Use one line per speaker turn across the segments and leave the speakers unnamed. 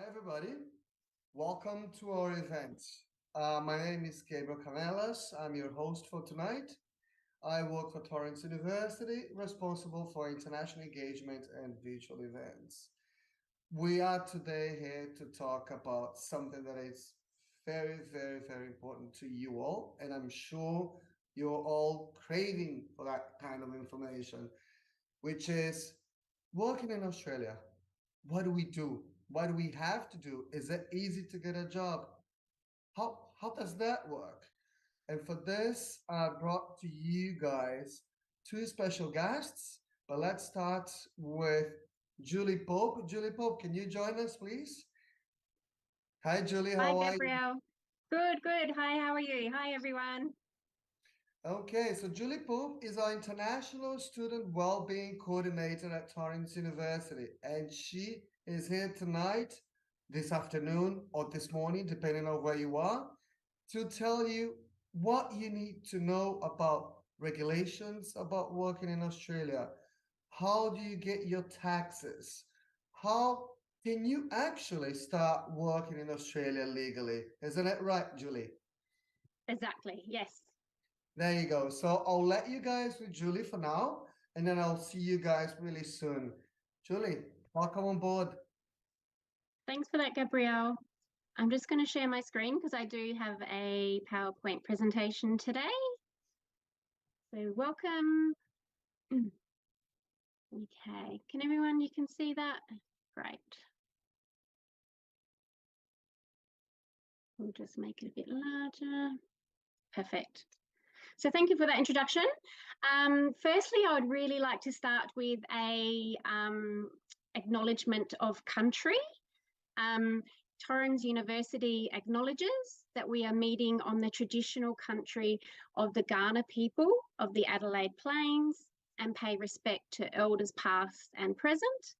Hi, everybody. Welcome to our event. My name is Gabriel Canelas. I'm your host for tonight. I work for Torrens University, responsible for international engagement and virtual events. We are today here to talk about something that is very, very, very important to you all, and I'm sure you're all craving for that kind of information, which is working in Australia. What do we do? What do we have to do? Is it easy to get a job? How does that work? And for this, I brought to you guys two special guests. But let's start with Julie Pope. Julie Pope, can you join us, please? Hi, Julie.
Hi,
How are you?
Gabrielle. Good, good. Hi, how are you? Hi, everyone.
Okay, so Julie Pope is our International Student Wellbeing Coordinator at Torrens University, and she is here tonight, this afternoon, or this morning, depending on where you are, to tell you what you need to know about regulations about working in Australia. How do you get your taxes? How can you actually start working in Australia legally? Isn't it right, Julie?
Exactly. Yes.
There you go. So I'll let you guys with Julie for now, and then I'll see you guys really soon. Julie, welcome on board.
Thanks for that, Gabrielle. I'm just going to share my screen because I do have a PowerPoint presentation today. So welcome. Okay. Can everyone, you can see that? Great. We'll just make it a bit larger. Perfect. So thank you for that introduction. Firstly, I would really like to start with a acknowledgement of country. Torrens University acknowledges that we are meeting on the traditional country of the Kaurna people of the Adelaide Plains and pay respect to elders past and present.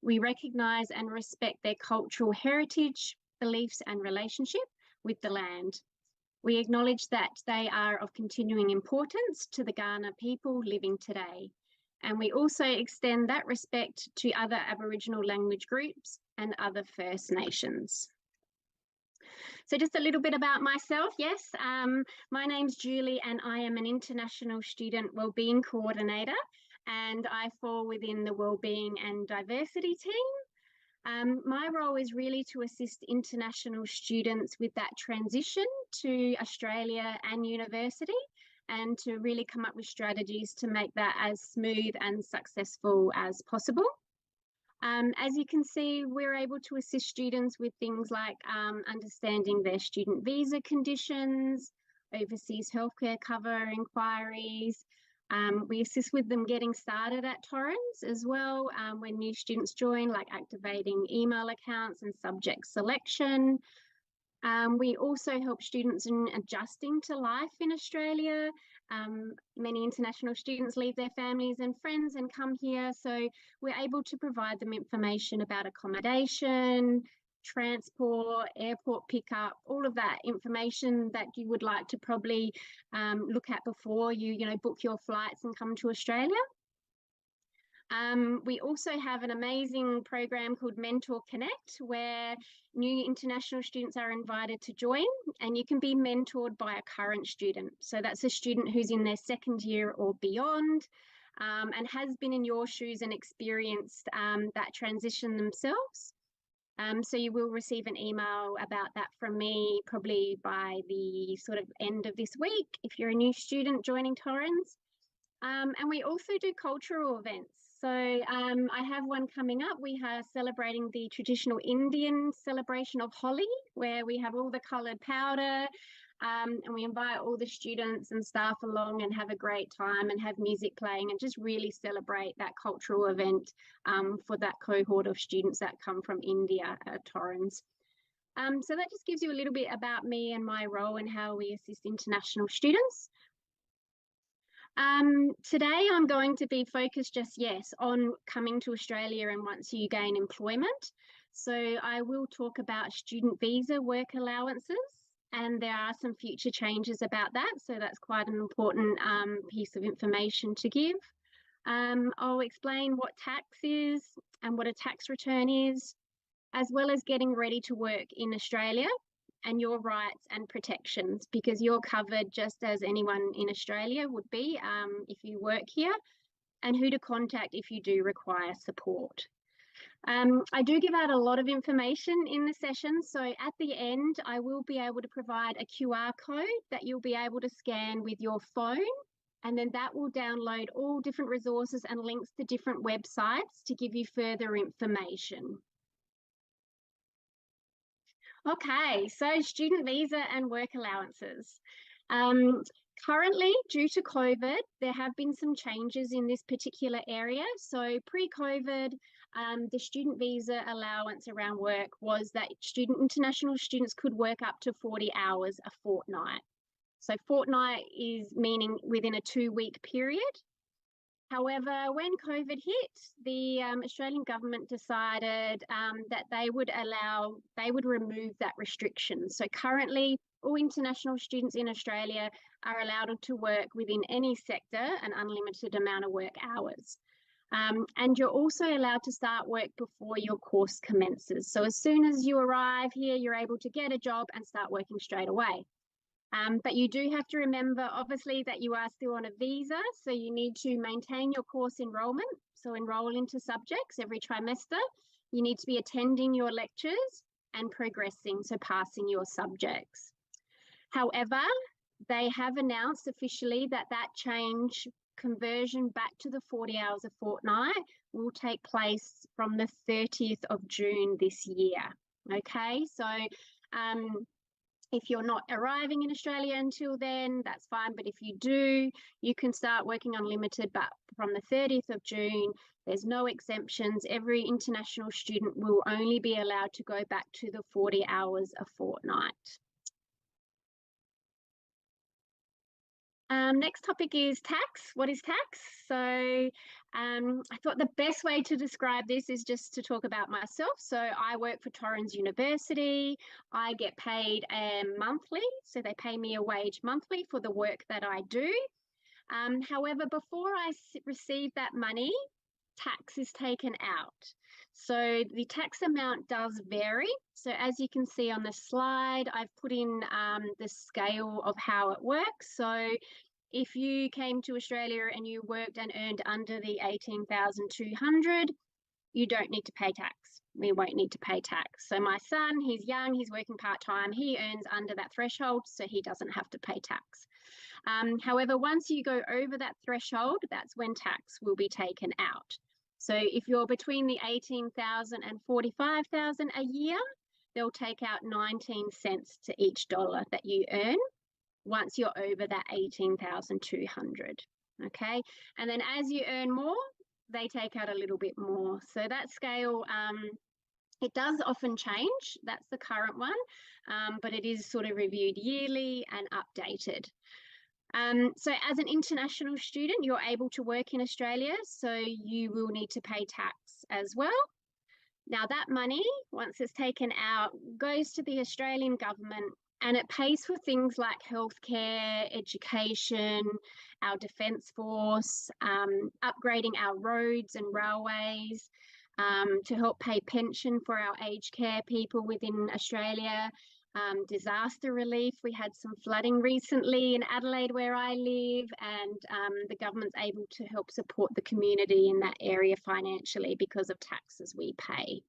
We recognise and respect their cultural heritage, beliefs and relationship with the land. We acknowledge that they are of continuing importance to the Kaurna people living today. And we also extend that respect to other Aboriginal language groups and other First Nations. So just a little bit about myself. Yes, my name's Julie and I am an International Student Wellbeing Coordinator, and I fall within the Wellbeing and Diversity team. My role is really to assist international students with that transition to Australia and university, and to really come up with strategies to make that as smooth and successful as possible. As you can see, we're able to assist students with things like understanding their student visa conditions, overseas healthcare cover inquiries. We assist with them getting started at Torrens as well when new students join, like activating email accounts and subject selection. We also help students in adjusting to life in Australia. Many international students leave their families and friends and come here, so we're able to provide them information about accommodation, transport, airport pickup, all of that information that you would like to probably look at before you book your flights and come to Australia. We also have an amazing program called Mentor Connect, where new international students are invited to join, and you can be mentored by a current student. So that's a student who's in their second year or beyond, and has been in your shoes and experienced that transition themselves. So you will receive an email about that from me probably by the sort of end of this week if you're a new student joining Torrens. And we also do cultural events. So I have one coming up. We are celebrating the traditional Indian celebration of Holi, where we have all the coloured powder, and we invite all the students and staff along and have a great time and have music playing and just really celebrate that cultural event for that cohort of students that come from India at Torrens. So that just gives you a little bit about me and my role and how we assist international students. Today I'm going to be focused on coming to Australia and once you gain employment. So I will talk about student visa work allowances, and there are some future changes about that. So that's quite an important piece of information to give. I'll explain what tax is and what a tax return is. as well as getting ready to work in Australia and your rights and protections, because you're covered just as anyone in Australia would be if you work here, and who to contact if you do require support. I do give out a lot of information in the session, so at the end I will be able to provide a QR code that you'll be able to scan with your phone, and then that will download all different resources and links to different websites to give you further information. Okay, so student visa and work allowances. Currently, due to COVID, there have been some changes in this particular area. So pre-COVID, the student visa allowance around work was that international students could work up to 40 hours a fortnight. So fortnight is meaning within a 2-week period. However, when COVID hit, the Australian government decided that they would remove that restriction. So currently, all international students in Australia are allowed to work within any sector an unlimited amount of work hours. And you're also allowed to start work before your course commences. So as soon as you arrive here, you're able to get a job and start working straight away. But you do have to remember, obviously, that you are still on a visa, so you need to maintain your course enrolment. So enroll into subjects every trimester. You need to be attending your lectures and progressing, so passing your subjects. However, they have announced officially that change, conversion back to the 40 hours a fortnight, will take place from the 30th of June this year. Okay, so if you're not arriving in Australia until then, that's fine. But if you do, you can start working unlimited. But from the 30th of June, there's no exemptions. Every international student will only be allowed to go back to the 40 hours a fortnight. Next topic is tax. What is tax? So I thought the best way to describe this is just to talk about myself. So I work for Torrens University. I get paid monthly. So they pay me a wage monthly for the work that I do. However, before I receive that money, tax is taken out. So the tax amount does vary. So as you can see on the slide, I've put in the scale of how it works. So if you came to Australia and you worked and earned under the 18,200, you don't need to pay tax. We won't need to pay tax. So my son, he's young, he's working part-time, he earns under that threshold, so he doesn't have to pay tax. However, once you go over that threshold, that's when tax will be taken out. So if you're between the 18,000 and 45,000 a year, they'll take out 19 cents to each dollar that you earn once you're over that 18,200. Okay, and then as you earn more, they take out a little bit more. So that scale, it does often change. That's the current one, but it is sort of reviewed yearly and updated. So as an international student, you're able to work in Australia, so you will need to pay tax as well. Now that money, once it's taken out, goes to the Australian government, and it pays for things like healthcare, education, our defence force, upgrading our roads and railways, to help pay pension for our aged care people within Australia, disaster relief. We had some flooding recently in Adelaide where I live, and the government's able to help support the community in that area financially because of taxes we pay.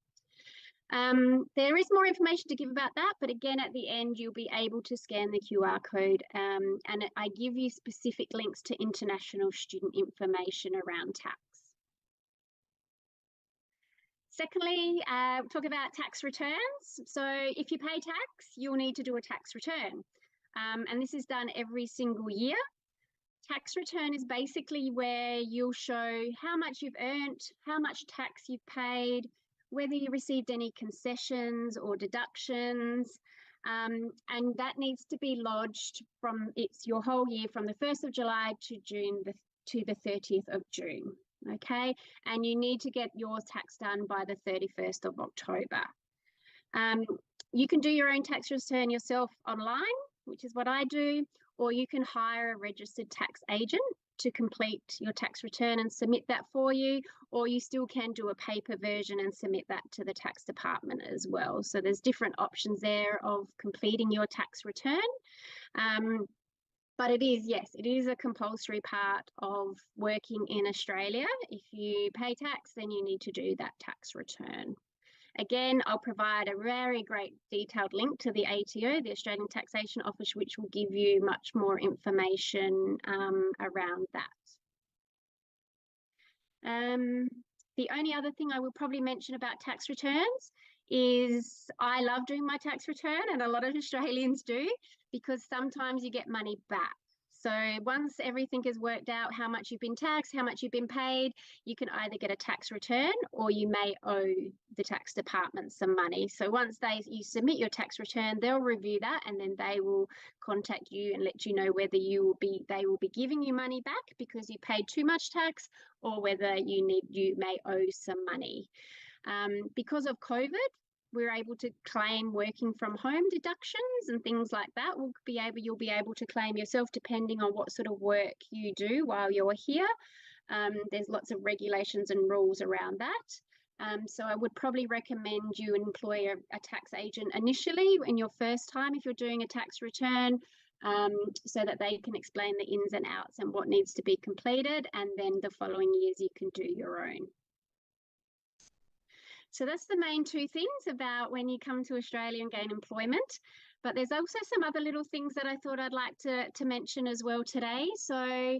There is more information to give about that, but again, at the end, you'll be able to scan the QR code, and I give you specific links to international student information around tax. Secondly, talk about tax returns. So if you pay tax, you'll need to do a tax return. And this is done every single year. Tax return is basically where you'll show how much you've earned, how much tax you've paid, whether you received any concessions or deductions, and that needs to be lodged your whole year from the 1st of July to the 30th of June. Okay, and you need to get your tax done by the 31st of October. You can do your own tax return yourself online, which is what I do, or you can hire a registered tax agent to complete your tax return and submit that for you, or you still can do a paper version and submit that to the tax department as well. So there's different options there of completing your tax return. But it is, yes, it is a compulsory part of working in Australia. If you pay tax, then you need to do that tax return. Again, I'll provide a very great detailed link to the ATO, the Australian Taxation Office, which will give you much more information around that. The only other thing I will probably mention about tax returns is I love doing my tax return, and a lot of Australians do, because sometimes you get money back. So once everything is worked out, how much you've been taxed, how much you've been paid, you can either get a tax return or you may owe the tax department some money. So once you submit your tax return, they'll review that, and then they will contact you and let you know whether they will be giving you money back because you paid too much tax, or whether you may owe some money. Because of COVID, we're able to claim working from home deductions and things like that. You'll be able to claim yourself depending on what sort of work you do while you're here. There's lots of regulations and rules around that. So I would probably recommend you employ a tax agent initially in your first time if you're doing a tax return, so that they can explain the ins and outs and what needs to be completed, and then the following years you can do your own. So that's the main two things about when you come to Australia and gain employment. But there's also some other little things that I thought I'd like to mention as well today. So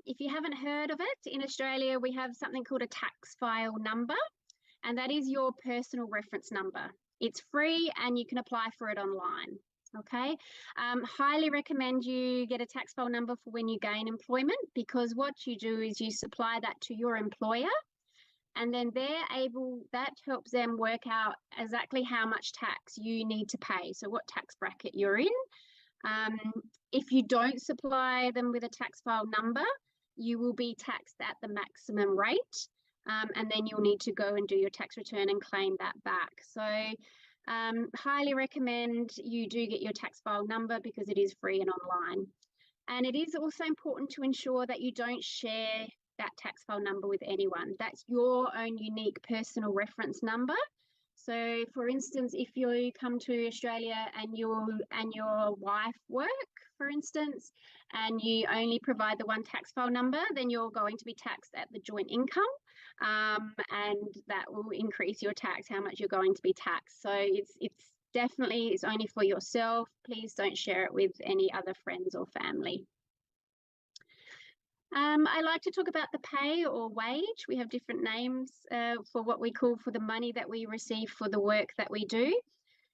if you haven't heard of it, in Australia we have something called a tax file number, and that is your personal reference number. It's free and you can apply for it online. Okay, highly recommend you get a tax file number for when you gain employment, because what you do is you supply that to your employer, and then that helps them work out exactly how much tax you need to pay, so what tax bracket you're in. If you don't supply them with a tax file number, you will be taxed at the maximum rate, and then you'll need to go and do your tax return and claim that back. So highly recommend you do get your tax file number, because it is free and online. And it is also important to ensure that you don't share that tax file number with anyone. That's your own unique personal reference number. So for instance, if you come to Australia and your wife work, for instance, and you only provide the one tax file number, then you're going to be taxed at the joint income, and that will increase your tax, how much you're going to be taxed. So it's definitely only for yourself. Please don't share it with any other friends or family. I like to talk about the pay or wage. We have different names for what we call for the money that we receive for the work that we do.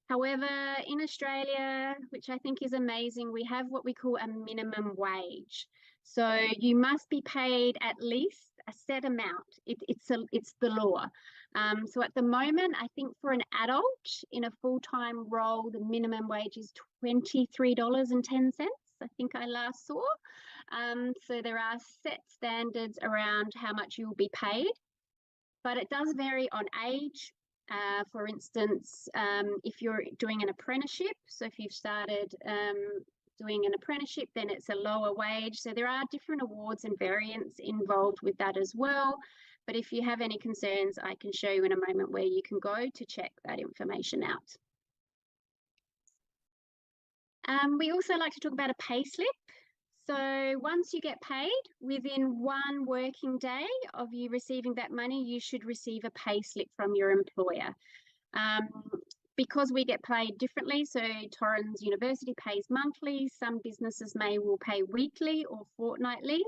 However, in Australia, which I think is amazing, we have what we call a minimum wage. So you must be paid at least a set amount. It's the law. So at the moment, I think for an adult in a full-time role, the minimum wage is $23.10. I think I last saw. So there are set standards around how much you will be paid, but it does vary on age. For instance, if you're doing an apprenticeship, so if you've started doing an apprenticeship, then it's a lower wage. So there are different awards and variants involved with that as well. But if you have any concerns, I can show you in a moment where you can go to check that information out. We also like to talk about a pay slip. So once you get paid, within 1 working day of you receiving that money, you should receive a pay slip from your employer. Because we get paid differently, so Torrens University pays monthly, some businesses will pay weekly or fortnightly.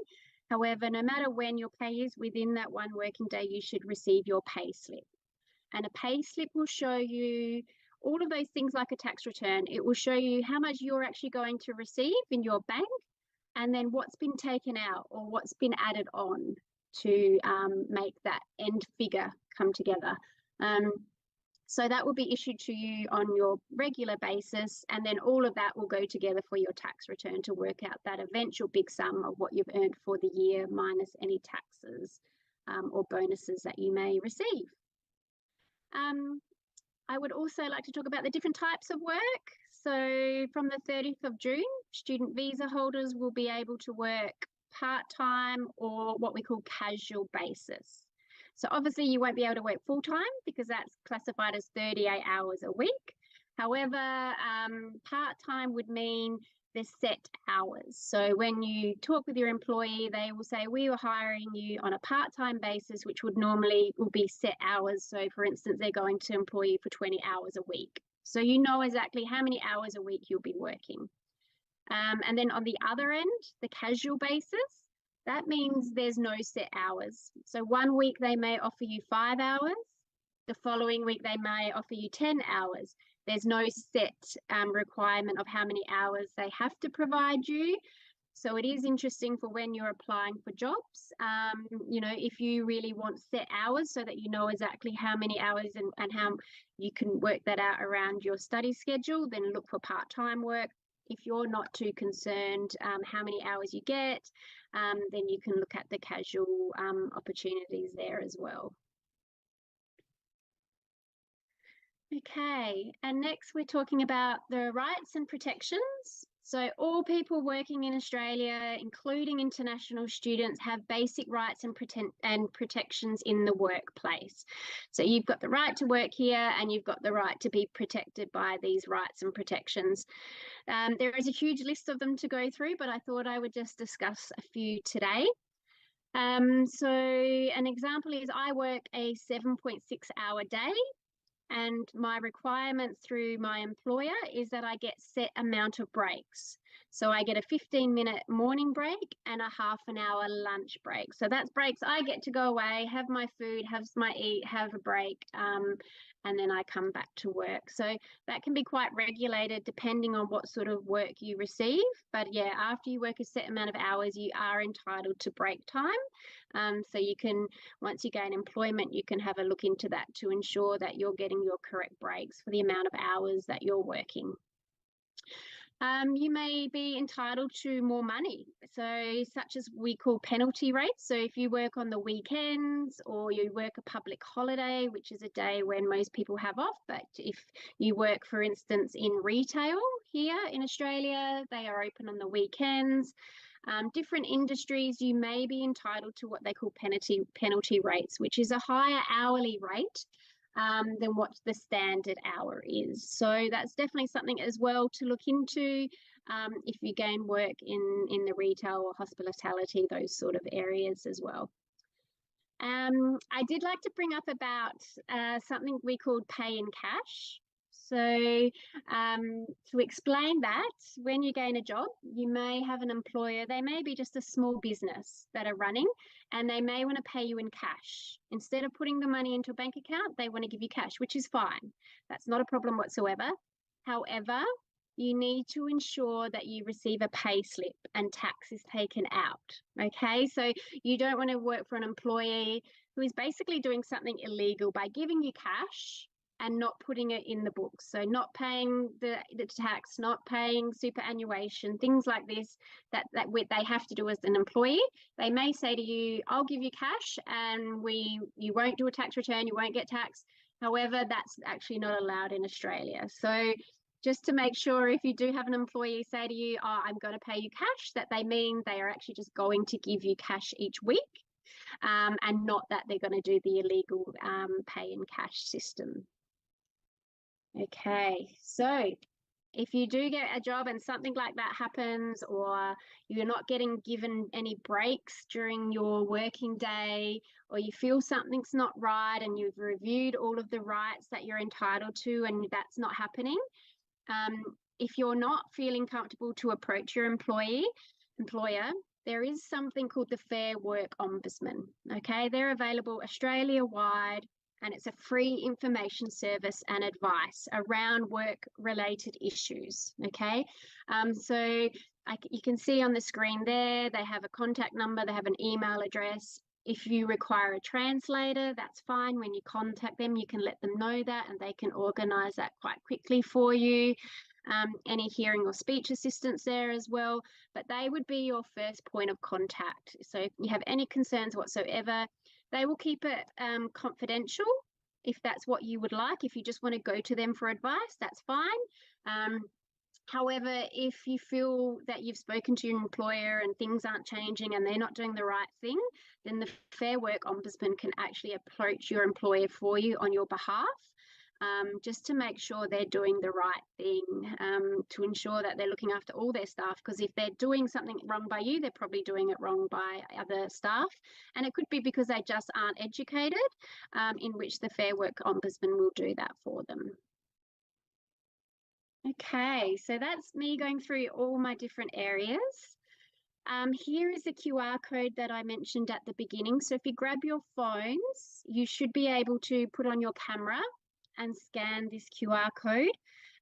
However, no matter when your pay is, within that 1 working day, you should receive your pay slip. And a pay slip will show you all of those things like a tax return. It will show you how much you're actually going to receive in your bank, and then what's been taken out or what's been added on to make that end figure come together. So that will be issued to you on your regular basis, and then all of that will go together for your tax return to work out that eventual big sum of what you've earned for the year minus any taxes or bonuses that you may receive. I would also like to talk about the different types of work. So from the 30th of June, student visa holders will be able to work part-time, or what we call casual basis. So obviously you won't be able to work full-time because that's classified as 38 hours a week. However, part-time would mean there's set hours. So when you talk with your employee, they will say, we are hiring you on a part-time basis, which would normally will be set hours. So for instance, they're going to employ you for 20 hours a week. So you know exactly how many hours a week you'll be working. And then on the other end, the casual basis, that means there's no set hours. So one week they may offer you 5 hours. The following week they may offer you 10 hours. There's no set requirement of how many hours they have to provide you. So it is interesting for when you're applying for jobs, you know, if you really want set hours so that you know exactly how many hours and how you can work that out around your study schedule, then look for part-time work. If you're not too concerned how many hours you get, then you can look at the casual opportunities there as well. Okay, and next we're talking about the rights and protections. So all people working in Australia, including international students, have basic rights and protections in the workplace. So you've got the right to work here and you've got the right to be protected by these rights and protections. There is a huge list of them to go through, but I thought I would just discuss a few today. So an example is I work a 7.6-hour day. And my requirement through my employer is that I get set amount of breaks. So I get a 15-minute morning break and a half-an-hour lunch break. So that's breaks. I get to go away, have my food, have my eat, have a break, and then I come back to work. So that can be quite regulated depending on what sort of work you receive. But yeah, after you work a set amount of hours, you are entitled to break time. So you can, once you gain employment, you can have a look into that to ensure that you're getting your correct breaks for the amount of hours that you're working. You may be entitled to more money, so such as we call penalty rates. So if you work on the weekends or you work a public holiday, which is a day when most people have off, but if you work, for instance, in retail here in Australia, they are open on the weekends. Different industries, you may be entitled to what they call penalty rates, which is a higher hourly rate than what the standard hour is. So that's definitely something as well to look into if you gain work in the retail or hospitality, those sort of areas as well. I did like to bring up about something we call pay in cash. So to explain that, when you gain a job, you may have an employer, they may be just a small business that are running, and they may want to pay you in cash. Instead of putting the money into a bank account, they want to give you cash, which is fine. That's not a problem whatsoever. However, you need to ensure that you receive a pay slip and tax is taken out. Okay, so you don't want to work for an employee who is basically doing something illegal by giving you cash and not putting it in the books. So not paying the tax, not paying superannuation, things like this that they have to do as an employee. They may say to you, I'll give you cash and you won't do a tax return, you won't get taxed. However, that's actually not allowed in Australia. So just to make sure, if you do have an employee say to you, oh, I'm going to pay you cash, that they mean they are actually just going to give you cash each week, and not that they're going to do the illegal pay in cash system. Okay, so if you do get a job and something like that happens, or you're not getting given any breaks during your working day, or you feel something's not right and you've reviewed all of the rights that you're entitled to and that's not happening, if you're not feeling comfortable to approach your employer, there is something called the Fair Work Ombudsman. Okay, they're available Australia-wide, and it's a free information service and advice around work-related issues. Okay, so you can see on the screen there, they have a contact number, they have an email address. If you require a translator, that's fine. When you contact them, you can let them know that and they can organise that quite quickly for you. Any hearing or speech assistance there as well, but they would be your first point of contact. So if you have any concerns whatsoever, they will keep it confidential if that's what you would like. If you just want to go to them for advice, that's fine. However, if you feel that you've spoken to your employer and things aren't changing and they're not doing the right thing, then the Fair Work Ombudsman can actually approach your employer for you on your behalf, just to make sure they're doing the right thing, to ensure that they're looking after all their staff. Because if they're doing something wrong by you, they're probably doing it wrong by other staff. And it could be because they just aren't educated, in which the Fair Work Ombudsman will do that for them. Okay, so that's me going through all my different areas. Here is the QR code that I mentioned at the beginning. So if you grab your phones, you should be able to put on your camera and scan this QR code.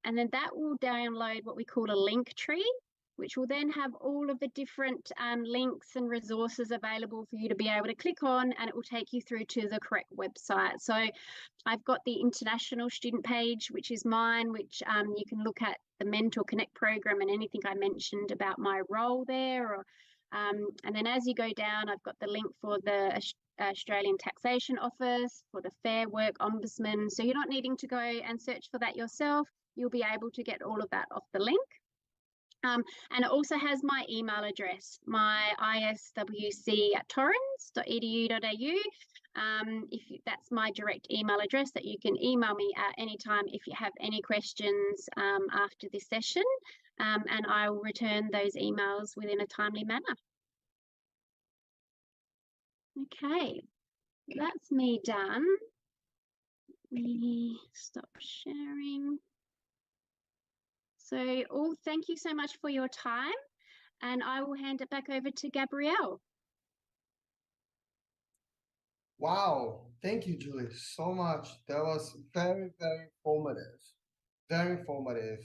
And then that will download what we call a link tree, which will then have all of the different links and resources available for you to be able to click on, and it will take you through to the correct website. So I've got the international student page, which is mine, which you can look at the Mentor Connect program and anything I mentioned about my role there. Or, and then as you go down, I've got the link for the Australian Taxation Office, for the Fair Work Ombudsman. So you're not needing to go and search for that yourself. You'll be able to get all of that off the link. And it also has my email address, my iswc@torrens.edu.au. That's my direct email address that you can email me at any time if you have any questions after this session, and I will return those emails within a timely manner. Okay, that's me done. Let me stop sharing. So, thank you so much for your time, and I will hand it back over to Gabrielle.
Wow, thank you, Julie, so much. That was very, very informative. Very informative.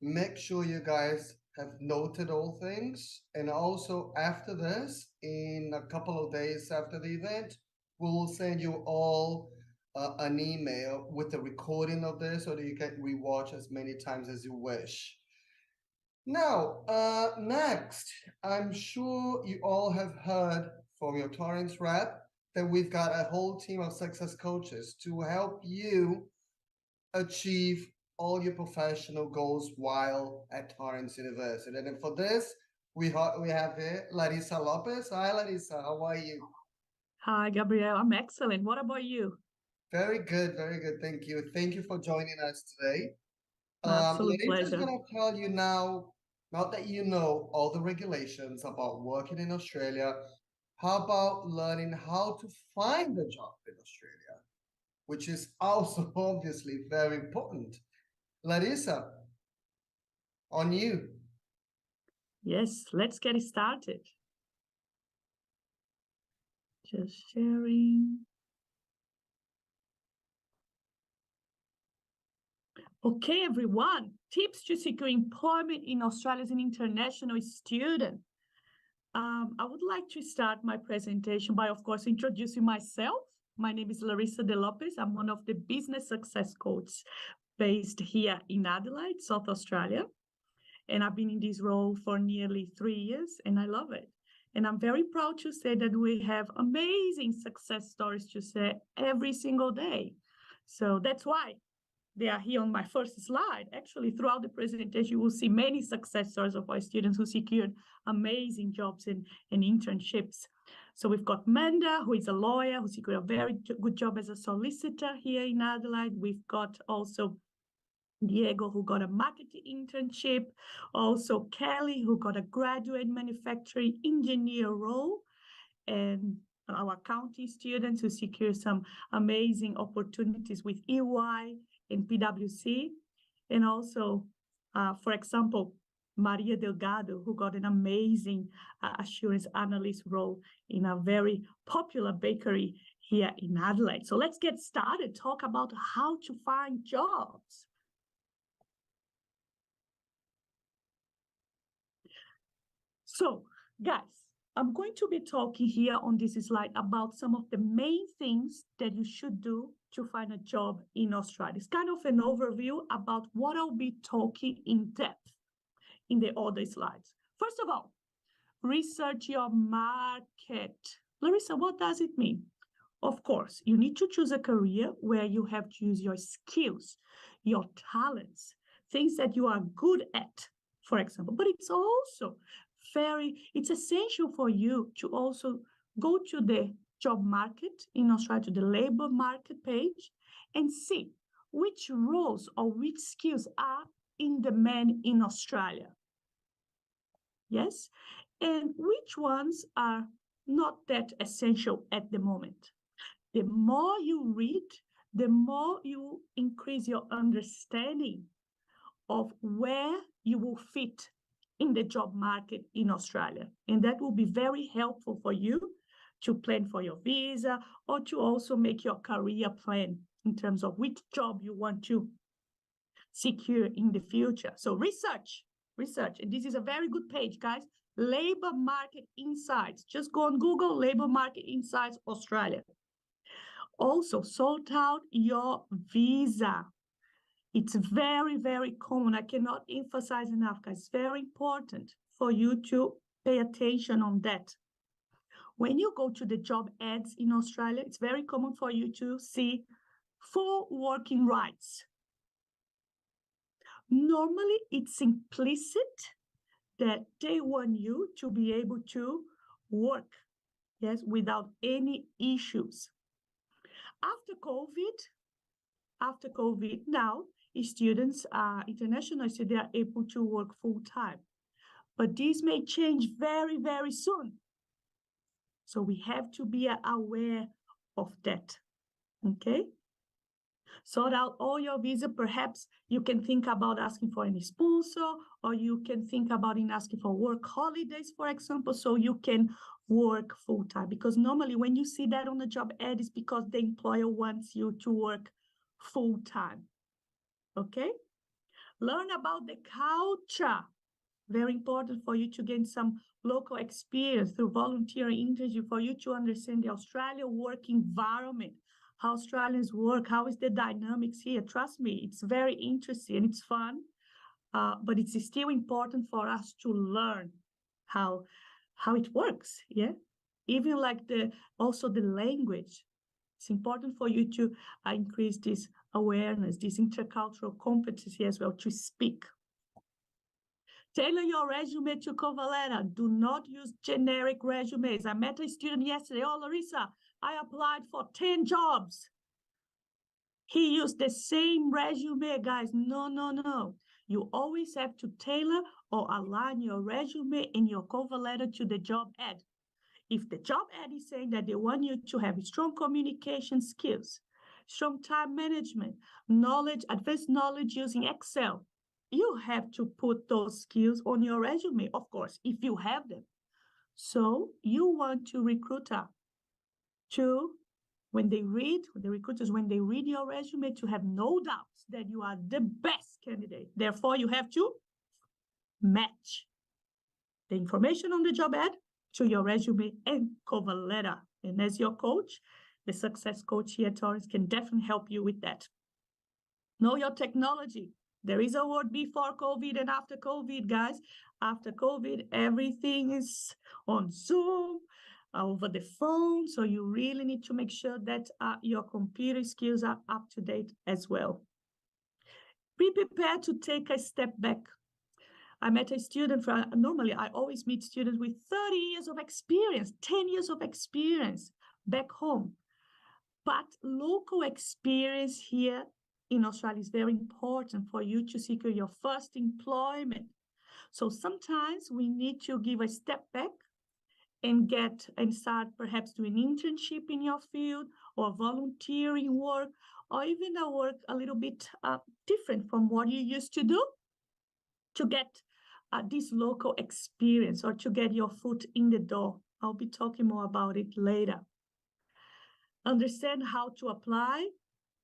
Make sure you guys have noted all things. And also after this, in a couple of days after the event, we'll send you all an email with a recording of this so that you can rewatch as many times as you wish. Now, next, I'm sure you all have heard from your Torrens rep that we've got a whole team of success coaches to help you achieve all your professional goals while at Torrens University. And for this, we have here Larissa Lopez. Hi, Larissa. How are you?
Hi, Gabrielle. I'm excellent. What about you?
Very good. Very good. Thank you. Thank you for joining us today.
Absolute
Larissa's
pleasure.
going to tell you now that you know all the regulations about working in Australia, how about learning how to find a job in Australia, which is also obviously very important. Larissa, on you.
Yes, let's get it started. Just sharing. Okay, everyone. Tips to secure employment in Australia as an international student. I would like to start my presentation by, of course, introducing myself. My name is Larissa de Lopez. I'm one of the business success coaches based here in Adelaide, South Australia. And I've been in this role for nearly 3 years, and I love it. And I'm very proud to say that we have amazing success stories to share every single day. So that's why they are here on my first slide. Actually, throughout the presentation, you will see many success stories of our students who secured amazing jobs and internships. So we've got Manda, who is a lawyer, who secured a very good job as a solicitor here in Adelaide. We've got also Diego, who got a marketing internship. Also Kelly, who got a graduate manufacturing engineer role. And our accounting students who secure some amazing opportunities with EY and PwC. And also, for example, Maria Delgado, who got an amazing assurance analyst role in a very popular bakery here in Adelaide. So let's get started, talk about how to find jobs. So, guys, I'm going to be talking here on this slide about some of the main things that you should do to find a job in Australia. It's kind of an overview about what I'll be talking in depth in the other slides. First of all, research your market. Larissa, what does it mean? Of course, you need to choose a career where you have to use your skills, your talents, things that you are good at, for example. But it's also it's essential for you to also go to the job market in Australia, to the labor market page, and see which roles or which skills are in demand in Australia. Yes, and which ones are not that essential at the moment. The more you read, the more you increase your understanding of where you will fit in the job market in Australia. And that will be very helpful for you to plan for your visa or to also make your career plan in terms of which job you want to secure in the future. So research. And this is a very good page, guys. Labor Market Insights. Just go on Google, Labor Market Insights Australia. Also, sort out your visa. It's very, very common. I cannot emphasize enough, guys. It's very important for you to pay attention on that. When you go to the job ads in Australia, it's very common for you to see full working rights. Normally, it's implicit that they want you to be able to work, yes, without any issues. After COVID, now students, international students, they are able to work full time. But this may change very, very soon. So we have to be aware of that, okay? Sort out all your visa. Perhaps you can think about asking for any sponsor, or you can think about asking for work holidays, for example, so you can work full time. Because normally when you see that on the job ad, it's because the employer wants you to work full time. Okay? Learn about the culture. Very important for you to gain some local experience through volunteering interview, for you to understand the Australian work environment, how Australians work, how is the dynamics here. Trust me, it's very interesting, it's fun, but it's still important for us to learn how it works, yeah? Even like also the language. It's important for you to increase this awareness, this intercultural competency as well, to speak. Tailor your resume to cover letter. Do not use generic resumes. I met a student yesterday. Oh, Larissa, I applied for 10 jobs. He used the same resume, guys. No. You always have to tailor or align your resume and your cover letter to the job ad. If the job ad is saying that they want you to have strong communication skills, strong time management, advanced knowledge using Excel, you have to put those skills on your resume, of course, if you have them. So you want to recruiter to, when they read your resume, to have no doubts that you are the best candidate. Therefore, you have to match the information on the job ad to your resume and cover letter. And as your coach, the success coach here at Torrens can definitely help you with that. Know your technology. There is a word before COVID and after COVID, guys. After COVID, everything is on Zoom, over the phone. So you really need to make sure that your computer skills are up to date as well. Be prepared to take a step back. I met a student, normally I always meet students with 30 years of experience, 10 years of experience back home. But local experience here in Australia is very important for you to secure your first employment. So sometimes we need to give a step back and start perhaps doing internship in your field, or volunteering work, or even a work a little bit different from what you used to do, to get this local experience or to get your foot in the door. I'll be talking more about it later. Understand how to apply,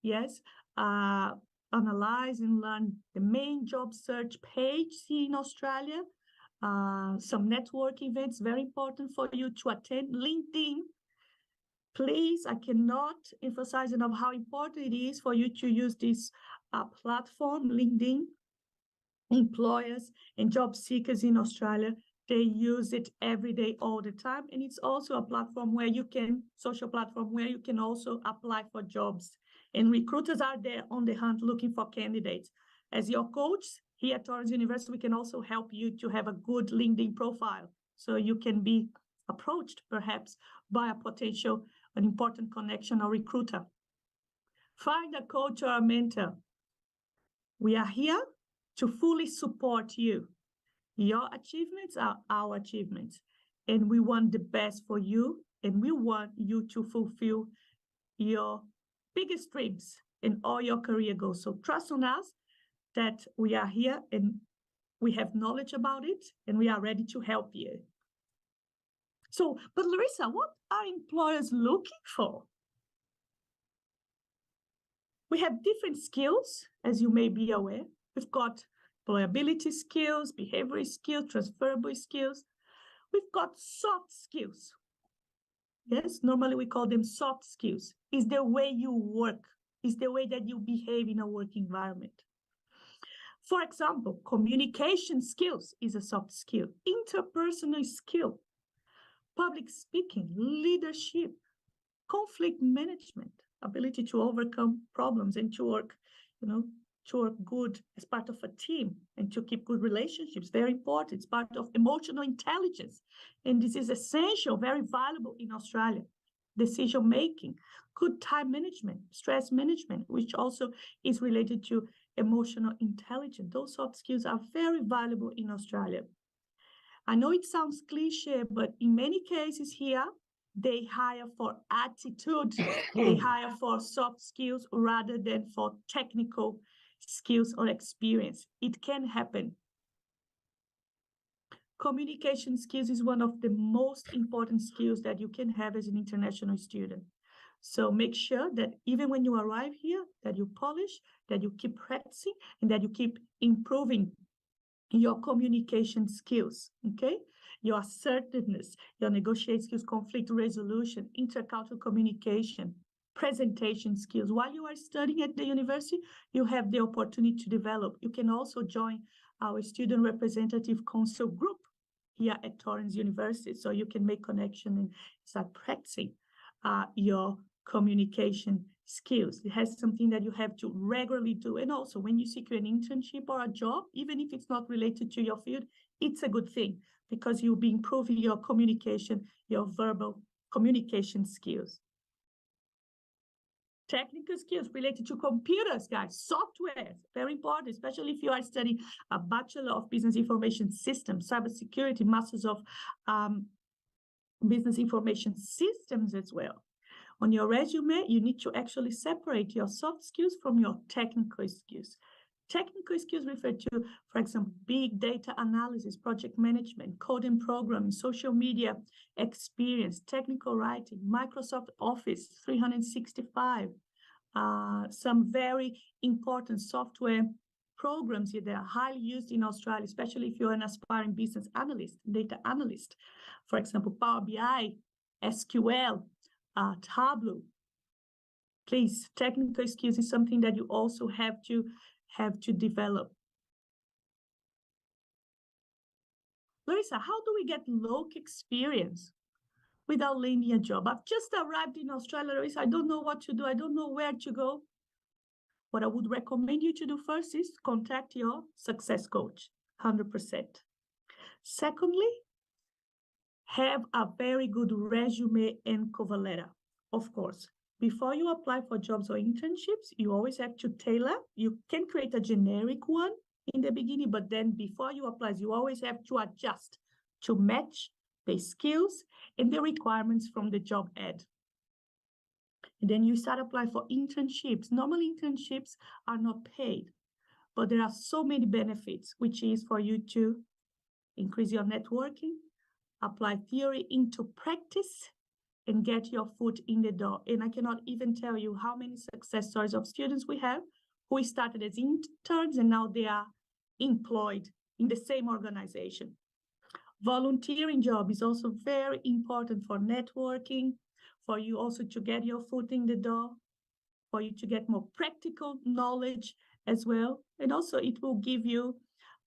yes, analyze and learn the main job search page here in Australia, some network events, very important for you to attend. LinkedIn, please, I cannot emphasize enough how important it is for you to use this platform, LinkedIn. Employers and job seekers in Australia, they use it every day, all the time. And it's also a platform where social platform where you can also apply for jobs. And recruiters are there on the hunt looking for candidates. As your coach here at Torrens University, we can also help you to have a good LinkedIn profile, so you can be approached perhaps by a potential, an important connection or recruiter. Find a coach or a mentor. We are here to fully support you. Your achievements are our achievements, and we want the best for you, and we want you to fulfill your biggest dreams and all your career goals. So trust on us that we are here and we have knowledge about it, and we are ready to help you. So, but Larissa, what are employers looking for? We have different skills, as you may be aware. We've got employability skills, behavioral skills, transferable skills. We've got soft skills. Yes, normally we call them soft skills. It's the way you work, it's the way that you behave in a work environment. For example, communication skills is a soft skill, interpersonal skill, public speaking, leadership, conflict management, ability to overcome problems and to work, to work good as part of a team and to keep good relationships. Very important. It's part of emotional intelligence. And this is essential, very valuable in Australia. Decision making, good time management, stress management, which also is related to emotional intelligence. Those soft skills are very valuable in Australia. I know it sounds cliche, but in many cases here, they hire for attitude, they hire for soft skills rather than for technical skills or experience. It can happen. Communication skills is one of the most important skills that you can have as an international student. So make sure that even when you arrive here, that you polish, that you keep practicing, and that you keep improving your communication skills, okay? Your assertiveness, your negotiation skills, conflict resolution, intercultural communication, presentation skills. While you are studying at the university, you have the opportunity to develop. You can also join our student representative council group here at Torrens University, so you can make connection and start practicing your communication skills. It has something that you have to regularly do. And also when you secure an internship or a job, even if it's not related to your field, it's a good thing because you'll be improving your communication, your verbal communication skills. Technical skills related to computers, guys, software, very important, especially if you are studying a Bachelor of Business Information Systems, Cybersecurity, Masters of Business Information Systems as well. On your resume, you need to actually separate your soft skills from your technical skills. Technical skills refer to, for example, big data analysis, project management, coding, programming, social media experience, technical writing, Microsoft Office 365, some very important software programs here that are highly used in Australia, especially if you're an aspiring business analyst, data analyst. For example, Power BI, SQL, Tableau. Please, technical skills is something that you also have to develop. Larissa, how do we get local experience without landing a job? I've just arrived in Australia, Larissa. I don't know what to do. I don't know where to go. What I would recommend you to do first is contact your success coach, 100%. Secondly, have a very good resume and cover letter. Of course, before you apply for jobs or internships, you always have to tailor. You can create a generic one in the beginning, but then before you apply, you always have to adjust to match the skills and the requirements from the job ad. And then you start applying for internships. Normally, internships are not paid, but there are so many benefits, which is for you to increase your networking, apply theory into practice, and get your foot in the door. And I cannot even tell you how many success stories of students we have who started as interns and now they are employed in the same organization. Volunteering job is also very important for networking, for you also to get your foot in the door, for you to get more practical knowledge as well. And also it will give you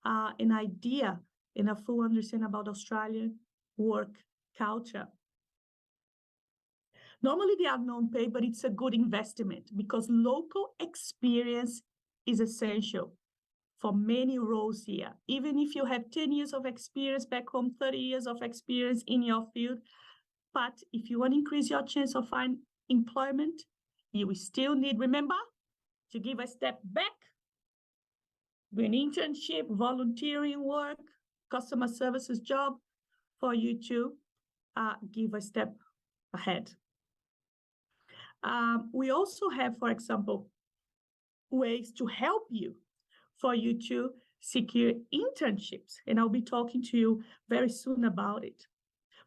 an idea and a full understanding about Australian work culture. Normally they are non-paid, but it's a good investment because local experience is essential. for many roles here. Even if you have 10 years of experience back home, 30 years of experience in your field, but if you want to increase your chance of finding employment, you will still need, remember, to give a step back, do an internship, volunteering work, customer services job for you to give a step ahead. We also have, for example, ways to help you for you to secure internships. And I'll be talking to you very soon about it.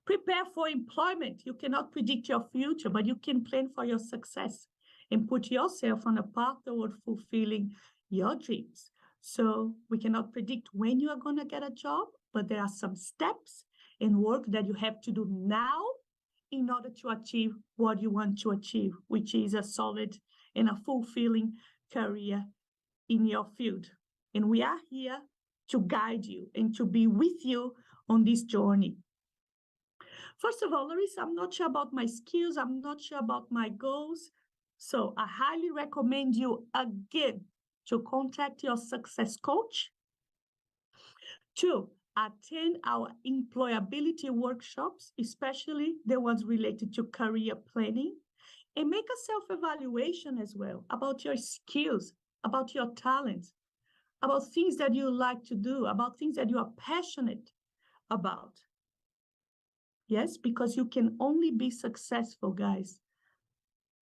Prepare for employment. You cannot predict your future, but you can plan for your success and put yourself on a path toward fulfilling your dreams. So we cannot predict when you are going to get a job, but there are some steps and work that you have to do now in order to achieve what you want to achieve, which is a solid and a fulfilling career in your field. And we are here to guide you and to be with you on this journey. First of all, Larissa, I'm not sure about my skills. I'm not sure about my goals. So I highly recommend you again to contact your success coach. 2, attend our employability workshops, especially the ones related to career planning, and make a self-evaluation as well about your skills, about your talents, about things that you like to do, about things that you are passionate about. Yes, because you can only be successful, guys.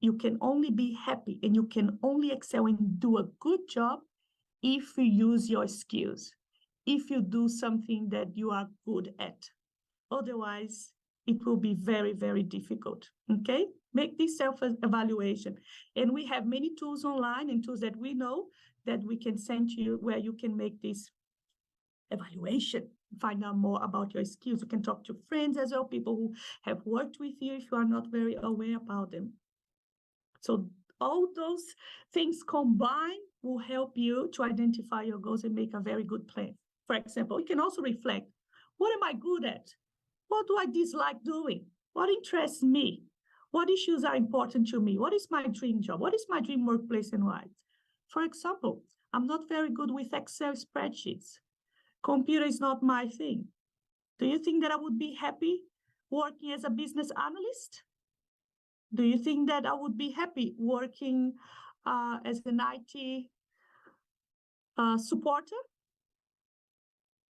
You can only be happy and you can only excel and do a good job if you use your skills, if you do something that you are good at. Otherwise, it will be very, very difficult, okay? Make this self-evaluation. And we have many tools online and tools that we know that we can send to you where you can make this evaluation, find out more about your skills. You can talk to friends as well, people who have worked with you if you are not very aware about them. So all those things combined will help you to identify your goals and make a very good plan. For example, you can also reflect, what am I good at? What do I dislike doing? What interests me? What issues are important to me? What is my dream job? What is my dream workplace and why? For example, I'm not very good with Excel spreadsheets. Computer is not my thing. Do you think that I would be happy working as a business analyst? Do you think that I would be happy working as an IT supporter?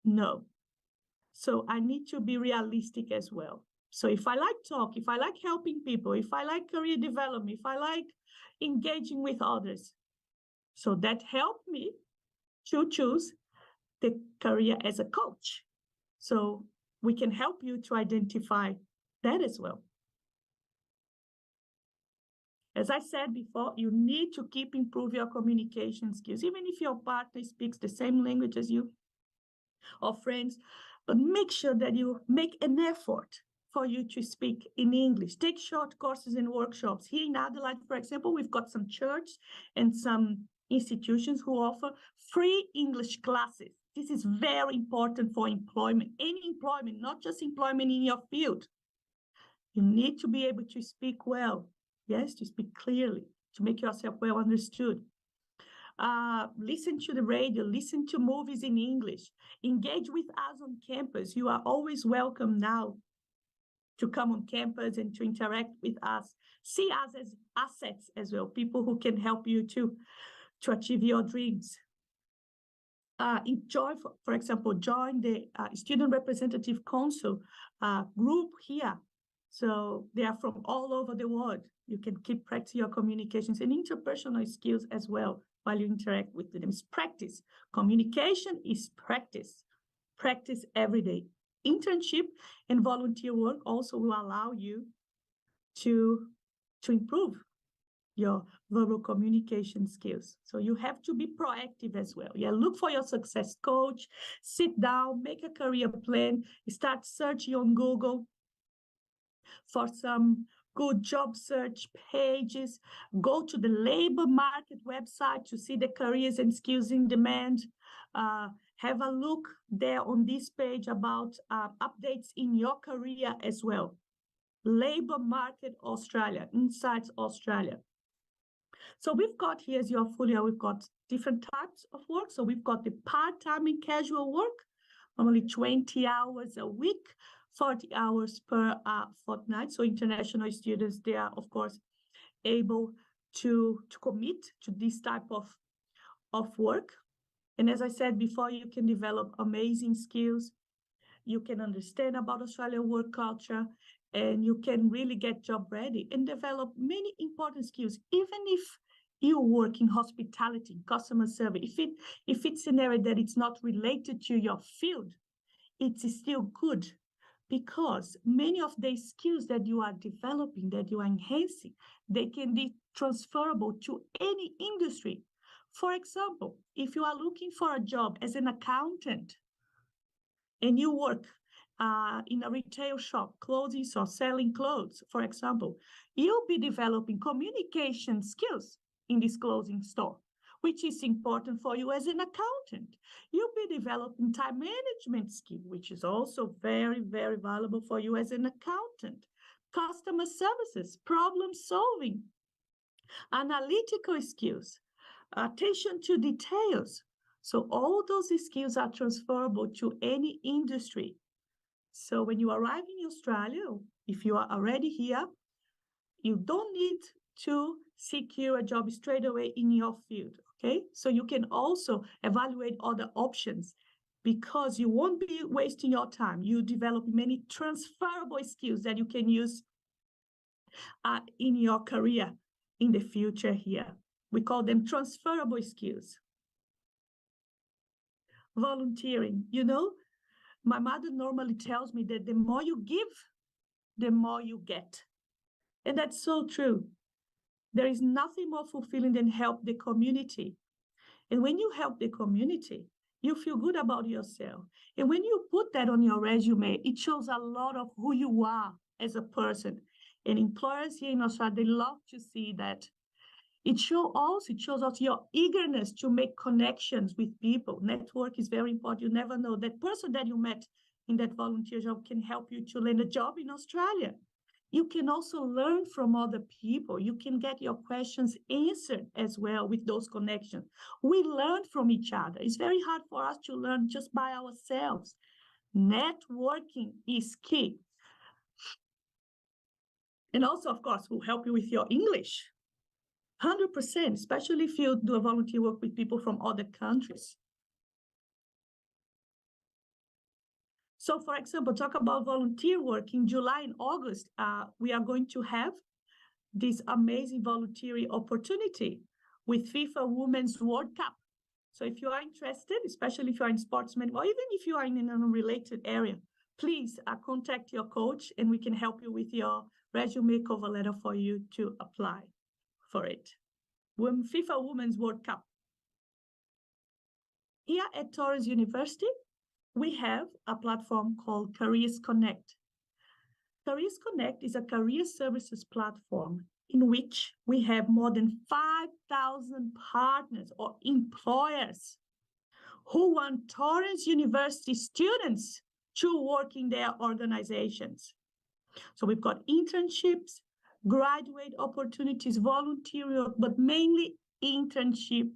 No. So I need to be realistic as well. So if I like talk, if I like helping people, if I like career development, if I like engaging with others, so that helped me to choose the career as a coach. So we can help you to identify that as well. As I said before, you need to keep improve your communication skills, even if your partner speaks the same language as you or friends, but make sure that you make an effort for you to speak in English. Take short courses and workshops. Here in Adelaide, for example, we've got some churches and some institutions who offer free English classes. This is very important for employment, any employment, not just employment in your field. You need to be able to speak well, yes, to speak clearly, to make yourself well understood. Listen to the radio, listen to movies in English, engage with us on campus. You are always welcome now to come on campus and to interact with us. See us as assets as well, people who can help you to achieve your dreams. For example, join the Student Representative Council group here. So they are from all over the world. You can keep practicing your communications and interpersonal skills as well while you interact with them. It's practice. Communication is practice. Practice every day. Internship and volunteer work also will allow you to improve your verbal communication skills. So you have to be proactive as well. Yeah, look for your success coach, sit down, make a career plan, start searching on Google for some good job search pages, go to the labor market website to see the careers and skills in demand. Have a look there on this page about updates in your career as well. Labor Market Australia, Insights Australia. So we've got here, as you're fully aware, we've got different types of work. So we've got the part-time and casual work, normally 20 hours a week, 40 hours per fortnight. So international students, they are, of course, able to commit to this type of work. And as I said before, you can develop amazing skills. You can understand about Australian work culture, and you can really get job ready and develop many important skills, even if you work in hospitality, customer service. If it's an area that it's not related to your field, it's still good, because many of the skills that you are developing, that you are enhancing, they can be transferable to any industry. For example, if you are looking for a job as an accountant and you work in a retail shop, clothing or selling clothes, for example, you'll be developing communication skills in this clothing store, which is important for you as an accountant. You'll be developing time management skill, which is also very, very valuable for you as an accountant. Customer services, problem solving, analytical skills, attention to details. So all those skills are transferable to any industry. So when you arrive in Australia, if you are already here, you don't need to secure a job straight away in your field, okay? So you can also evaluate other options, because you won't be wasting your time. You develop many transferable skills that you can use in your career in the future here. We call them transferable skills. Volunteering, my mother normally tells me that the more you give, the more you get. And that's so true. There is nothing more fulfilling than help the community. And when you help the community, you feel good about yourself. And when you put that on your resume, it shows a lot of who you are as a person. And employers here in Australia, they love to see that. It shows also your eagerness to make connections with people. Network is very important. You never know. That person that you met in that volunteer job can help you to land a job in Australia. You can also learn from other people. You can get your questions answered as well with those connections. We learn from each other. It's very hard for us to learn just by ourselves. Networking is key. And also, of course, will help you with your English. 100%, especially if you do a volunteer work with people from other countries. So, for example, talk about volunteer work. In July and August, we are going to have this amazing volunteering opportunity with FIFA Women's World Cup. So if you are interested, especially if you are in sportsmen, or even if you are in an unrelated area, please contact your coach and we can help you with your resume cover letter for you to apply for it. FIFA Women's World Cup. Here at Torrens University, we have a platform called Careers Connect. Careers Connect is a career services platform in which we have more than 5,000 partners or employers who want Torrens University students to work in their organizations. So we've got internships, graduate opportunities, volunteer work, but mainly internship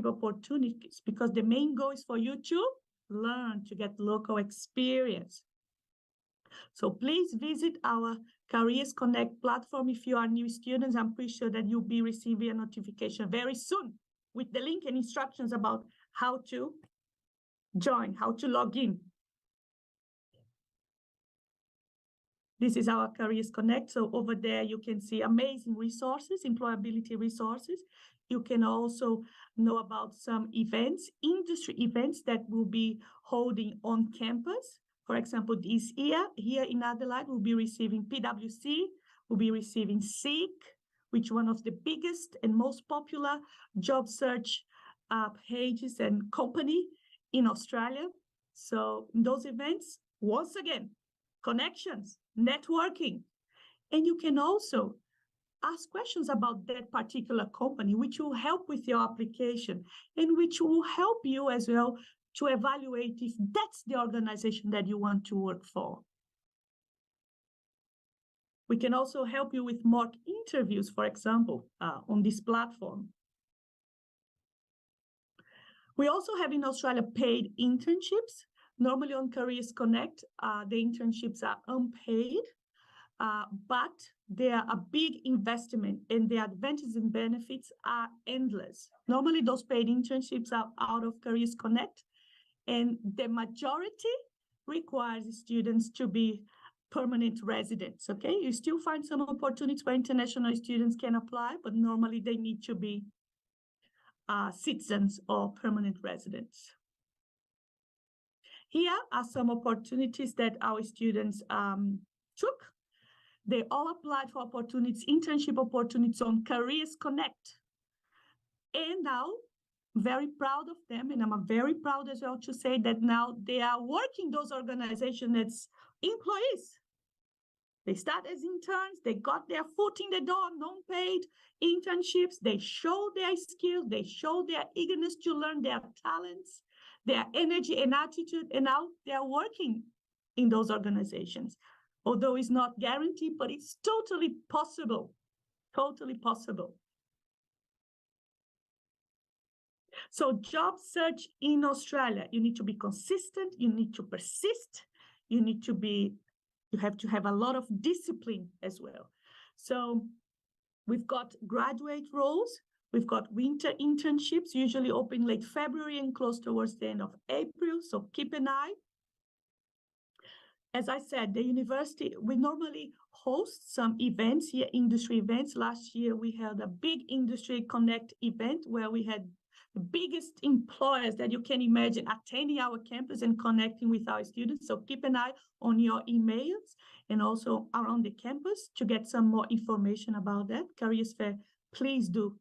opportunities, because the main goal is for you to learn, to get local experience. So please visit our Careers Connect platform if you are new students. I'm pretty sure that you'll be receiving a notification very soon with the link and instructions about how to join, how to log in. This is our Careers Connect. So over there, you can see amazing resources, employability resources. You can also know about some events, industry events that will be holding on campus. For example, this year, here in Adelaide, we'll be receiving PwC, we'll be receiving SEEK, which is one of the biggest and most popular job search pages and company in Australia. So in those events, once again, connections, networking, and you can also ask questions about that particular company, which will help with your application and which will help you as well to evaluate if that's the organization that you want to work for. We can also help you with mock interviews, for example, on this platform. We also have in Australia paid internships. Normally on Careers Connect, the internships are unpaid, but they are a big investment and the advantages and benefits are endless. Normally those paid internships are out of Careers Connect, and the majority requires students to be permanent residents, okay? You still find some opportunities where international students can apply, but normally they need to be citizens or permanent residents. Here are some opportunities that our students took. They all applied for opportunities, internship opportunities on Careers Connect. And now, very proud of them, and I'm very proud as well to say that now they are working those organizations as employees. They start as interns, they got their foot in the door, non-paid internships, they show their skills, they show their eagerness to learn, their talents, their energy and attitude, and now they are working in those organizations. Although it's not guaranteed, but it's totally possible, totally possible. So job search in Australia, you need to be consistent, you need to persist, you have to have a lot of discipline as well. So we've got graduate roles, we've got winter internships, usually open late February and close towards the end of April, so keep an eye. As I said, the university, we normally host some events here, industry events. Last year, we held a big Industry Connect event where we had the biggest employers that you can imagine attending our campus and connecting with our students. So keep an eye on your emails and also around the campus to get some more information about that. Careers Fair, please do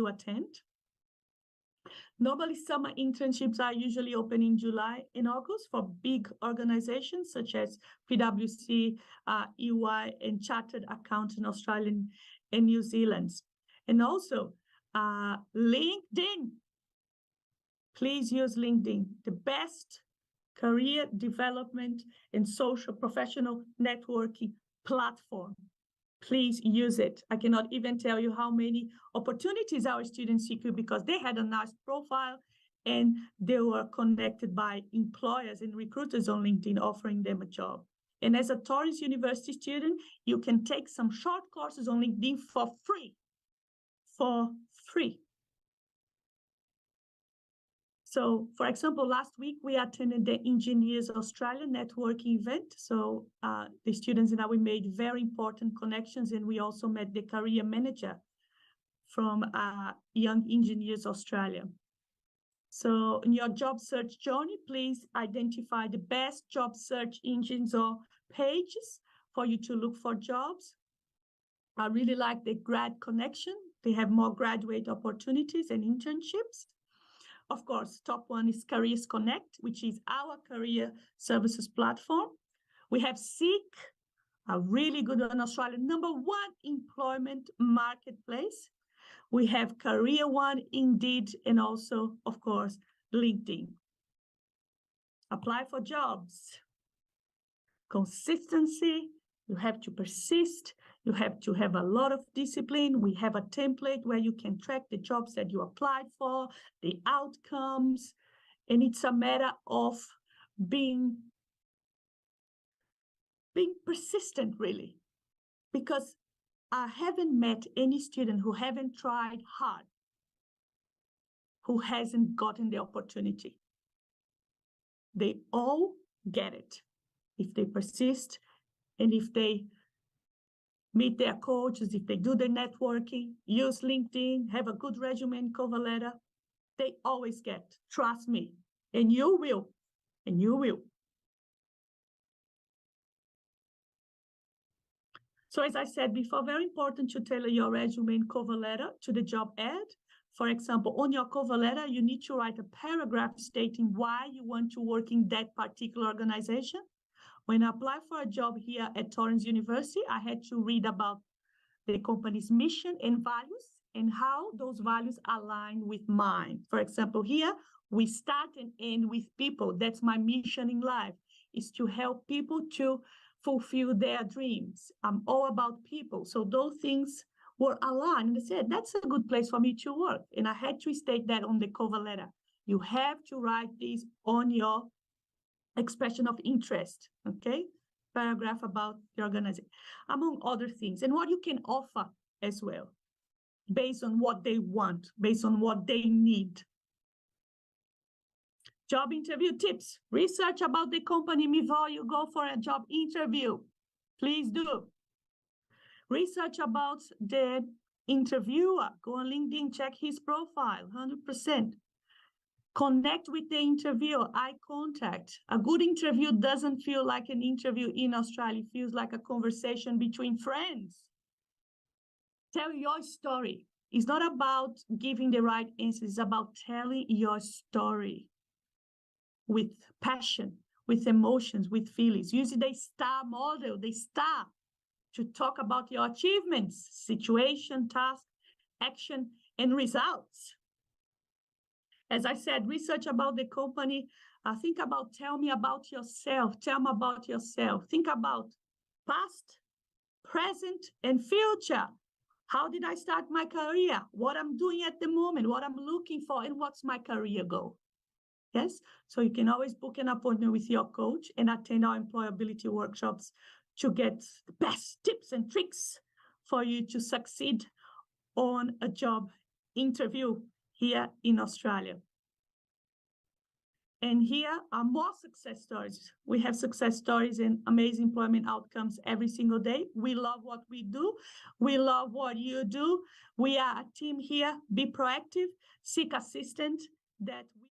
attend. Normally, summer internships are usually open in July and August for big organizations such as PwC, EY, and Chartered Accountant Australian and New Zealand. And also, LinkedIn. Please use LinkedIn, the best career development and social professional networking platform. Please use it. I cannot even tell you how many opportunities our students secured because they had a nice profile and they were connected by employers and recruiters on LinkedIn offering them a job. And as a Torrens University student, you can take some short courses on LinkedIn for free. For free. So, for example, last week we attended the Engineers Australia networking event. So the students and I, we made very important connections, and we also met the career manager from Young Engineers Australia. So in your job search journey, please identify the best job search engines or pages for you to look for jobs. I really like the Grad Connection. They have more graduate opportunities and internships. Of course, top one is Careers Connect, which is our career services platform. We have Seek, a really good one, Australia, #1 employment marketplace. We have Career One, Indeed, and also, of course, LinkedIn. Apply for jobs. Consistency, you have to persist. You have to have a lot of discipline. We have a template where you can track the jobs that you applied for, the outcomes, and it's a matter of being persistent, really, because I haven't met any student who haven't tried hard, who hasn't gotten the opportunity. They all get it if they persist and if they meet their coaches, if they do the networking, use LinkedIn, have a good resume and cover letter, they always get, trust me, and you will, and you will. So as I said before, very important to tailor your resume and cover letter to the job ad. For example, on your cover letter, you need to write a paragraph stating why you want to work in that particular organization. When I applied for a job here at Torrens University, I had to read about the company's mission and values and how those values align with mine. For example, here, we start and end with people. That's my mission in life, is to help people to fulfill their dreams. I'm all about people. So those things were aligned. And I said, that's a good place for me to work. And I had to state that on the cover letter. You have to write this on your expression of interest, okay? Paragraph about the organization, among other things, and what you can offer as well, based on what they want, based on what they need. Job interview tips. Research about the company before you go for a job interview. Please do. Research about the interviewer. Go on LinkedIn, check his profile, 100%. Connect with the interviewer, eye contact. A good interview doesn't feel like an interview in Australia. It feels like a conversation between friends. Tell your story. It's not about giving the right answer. It's about telling your story with passion, with emotions, with feelings. Using the STAR model, the STAR, to talk about your achievements, situation, task, action, and results. As I said, research about the company. Think about, tell me about yourself. Tell me about yourself. Think about past, present, and future. How did I start my career? What I'm doing at the moment, what I'm looking for, and what's my career goal? Yes, so you can always book an appointment with your coach and attend our employability workshops to get the best tips and tricks for you to succeed on a job interview here in Australia. And here are more success stories. We have success stories and amazing employment outcomes every single day. We love what we do. We love what you do. We are a team here. Be proactive, seek assistance that we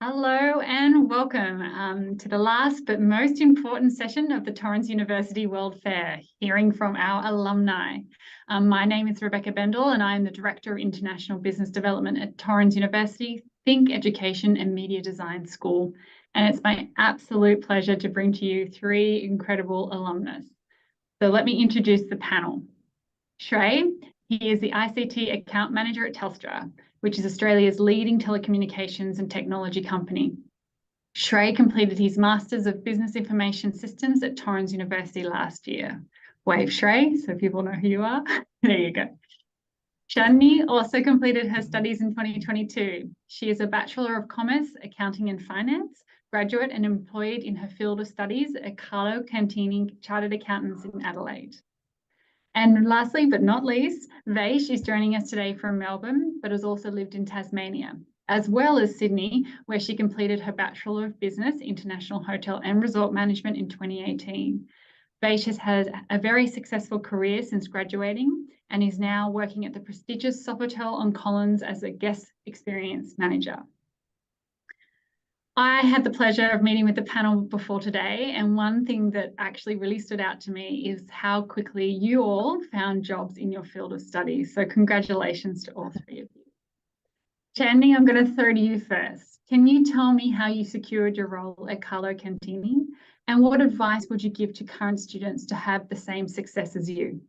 Hello and welcome to the last but most important session of the Torrens University World Fair, hearing from our alumni. My name is Rebecca Bendel and I am the Director of International Business Development at Torrens University, Think Education and Media Design School. And it's my absolute pleasure to bring to you three incredible alumnus. So let me introduce the panel. Shrey, he is the ICT Account Manager at Telstra, which is Australia's leading telecommunications and technology company. Shrey completed his Masters of Business Information Systems at Torrens University last year. Wave, Shrey, so people know who you are. There you go. Shani also completed her studies in 2022. She is a Bachelor of Commerce, Accounting and Finance, graduate and employed in her field of studies at Carlo Cantini Chartered Accountants in Adelaide. And lastly, but not least, Vaish is joining us today from Melbourne, but has also lived in Tasmania, as well as Sydney, where she completed her Bachelor of Business, International Hotel and Resort Management in 2018. Vaish has had a very successful career since graduating and is now working at the prestigious Sofitel on Collins as a guest experience manager. I had the pleasure of meeting with the panel before today, and one thing that actually really stood out to me is how quickly you all found jobs in your field of study. So congratulations to all three of you. Chandy, I'm going to throw to you first. Can you tell me how you secured your role at Carlo Cantini, and what advice would you give to current students to have the same success as you?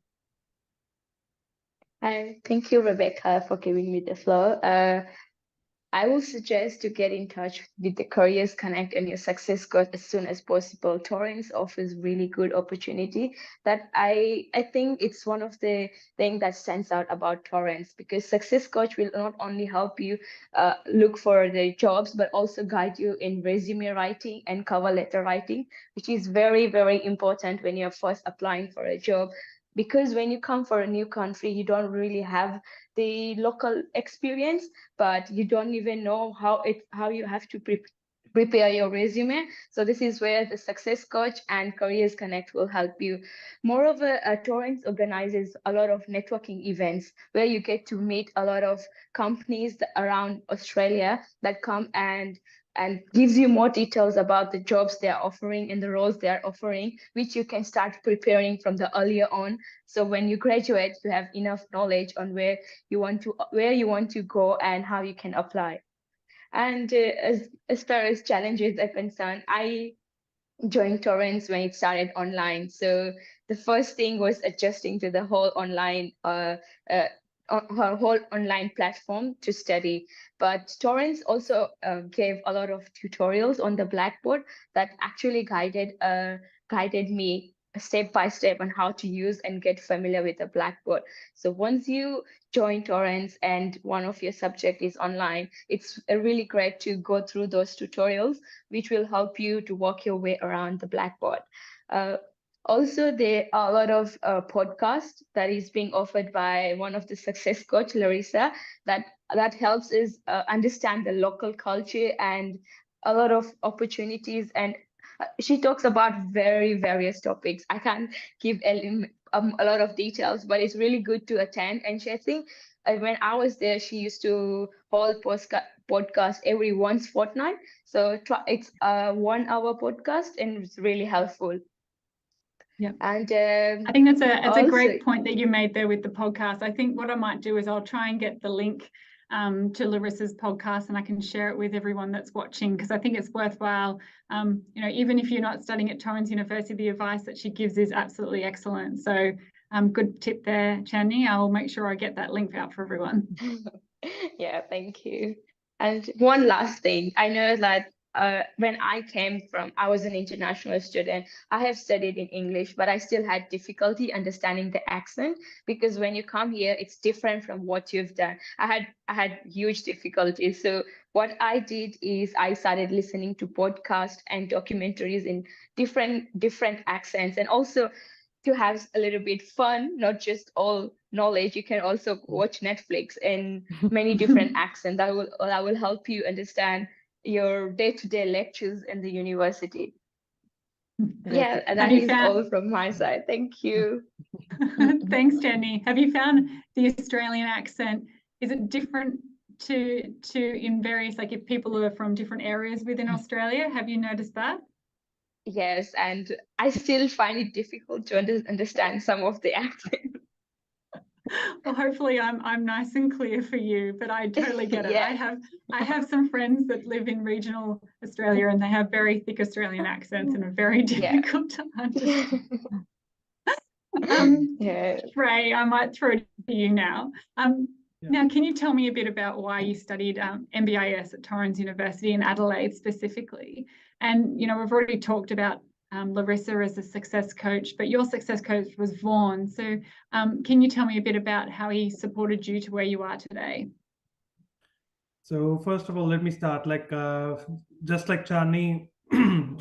Hi, thank you, Rebecca, for giving me the floor. I will suggest to get in touch with the Careers Connect and your Success Coach as soon as possible. Torrens offers really good opportunity that I think it's one of the things that stands out about Torrens, because Success Coach will not only help you look for the jobs, but also guide you in resume writing and cover letter writing, which is very, very important when you're first applying for a job. Because when you come for a new country, you don't really have the local experience, but you don't even know how you have to prepare your resume. So this is where the Success Coach and Careers Connect will help you. Moreover, Torrens organizes a lot of networking events where you get to meet a lot of companies around Australia that come and gives you more details about the jobs they are offering and the roles they are offering, which you can start preparing from the earlier on. So when you graduate, you have enough knowledge on where you want to go and how you can apply. And as far as challenges are concerned, I joined Torrens when it started online. So the first thing was adjusting to the whole online her whole online platform to study. But Torrens also gave a lot of tutorials on the Blackboard that actually guided me step by step on how to use and get familiar with the Blackboard. So once you join Torrens and one of your subject is online, it's really great to go through those tutorials, which will help you to work your way around the Blackboard. Also, there are a lot of podcasts that is being offered by one of the success coach, Larissa, that helps us understand the local culture and a lot of opportunities. And she talks about very various topics. I can't give a lot of details, but it's really good to attend. And I think when I was there, she used to hold podcast every once fortnight. So it's a 1 hour podcast and it's really helpful.
Yeah,
and
I think it's a great point that you made there with the podcast. I think what I might do is I'll try and get the link to Larissa's podcast, and I can share it with everyone that's watching, because I think it's worthwhile. Even if you're not studying at Torrens University, the advice that she gives is absolutely excellent. So good tip there, Chandni. I'll make sure I get that link out for everyone.
Yeah, thank you. And one last thing, I know that when I was an international student. I have studied in English, but I still had difficulty understanding the accent, because when you come here, it's different from what you've done. I had huge difficulties. So what I did is I started listening to podcasts and documentaries in different accents, and also to have a little bit fun, not just all knowledge. You can also watch Netflix in many different accents. That will help you understand your day-to-day lectures in the university. Yeah, and that is all from my side. Thank you.
Thanks, Jenny. Have you found the Australian accent, is it different to in various, like if people are from different areas within Australia? Have you noticed that?
Yes, and I still find it difficult to understand some of the accents.
Well, hopefully I'm nice and clear for you, but I totally get it.
Yeah.
I have some friends that live in regional Australia, and they have very thick Australian accents and are very difficult to understand. Ray, I might throw it to you now. Now, can you tell me a bit about why you studied MBIS at Torrens University in Adelaide specifically? And, we've already talked about Larissa as a success coach, but your success coach was Vaughan. So can you tell me a bit about how he supported you to where you are today?
So first of all, let me start just like Chandni,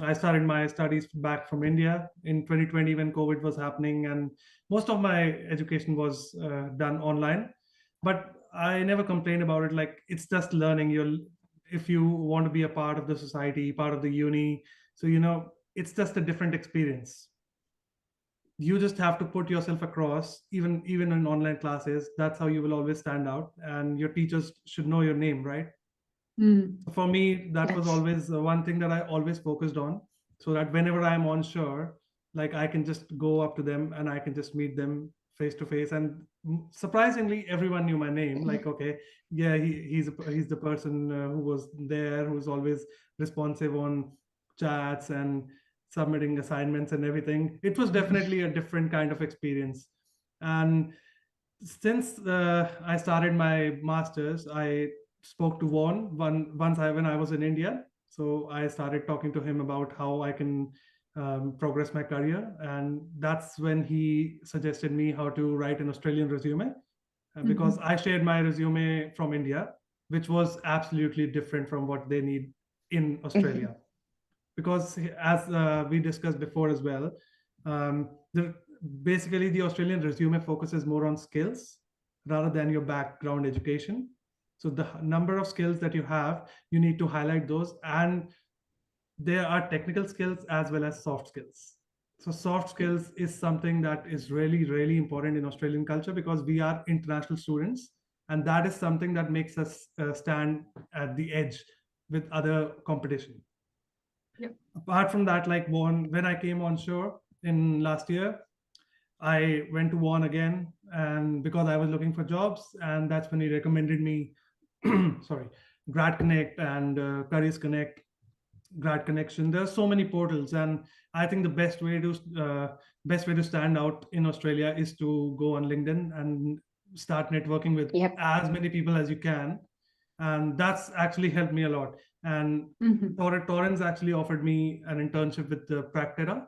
I started my studies back from India in 2020 when COVID was happening, and most of my education was done online. But I never complained about it. Like, it's just learning. If you want to be a part of the society, part of the uni, so it's just a different experience. You just have to put yourself across, even in online classes. That's how you will always stand out, and your teachers should know your name, right? For me, that was always one thing that I always focused on, so that whenever I'm unsure, like, I can just go up to them and I can just meet them face to face. And surprisingly, everyone knew my name. Like, okay, yeah, he's the person who was there, who's always responsive on chats and submitting assignments and everything. It was definitely a different kind of experience. And since I started my master's, I spoke to Vaughn when I was in India. So I started talking to him about how I can progress my career, and that's when he suggested me how to write an Australian resume, because I shared my resume from India, which was absolutely different from what they need in Australia. Because as we discussed before as well, basically the Australian resume focuses more on skills rather than your background education. So the number of skills that you have, you need to highlight those, and there are technical skills as well as soft skills. So soft skills is something that is really, really important in Australian culture, because we are international students, and that is something that makes us stand at the edge with other competition.
Yep.
Apart from that, like when I came on shore in last year, I went to Vaughn again, and because I was looking for jobs, and that's when he recommended me, sorry, Grad Connect and Careers Connect, Grad Connection. There are so many portals, and I think the best way to stand out in Australia is to go on LinkedIn and start networking with as many people as you can, and that's actually helped me a lot. And Torrens actually offered me an internship with the Practera.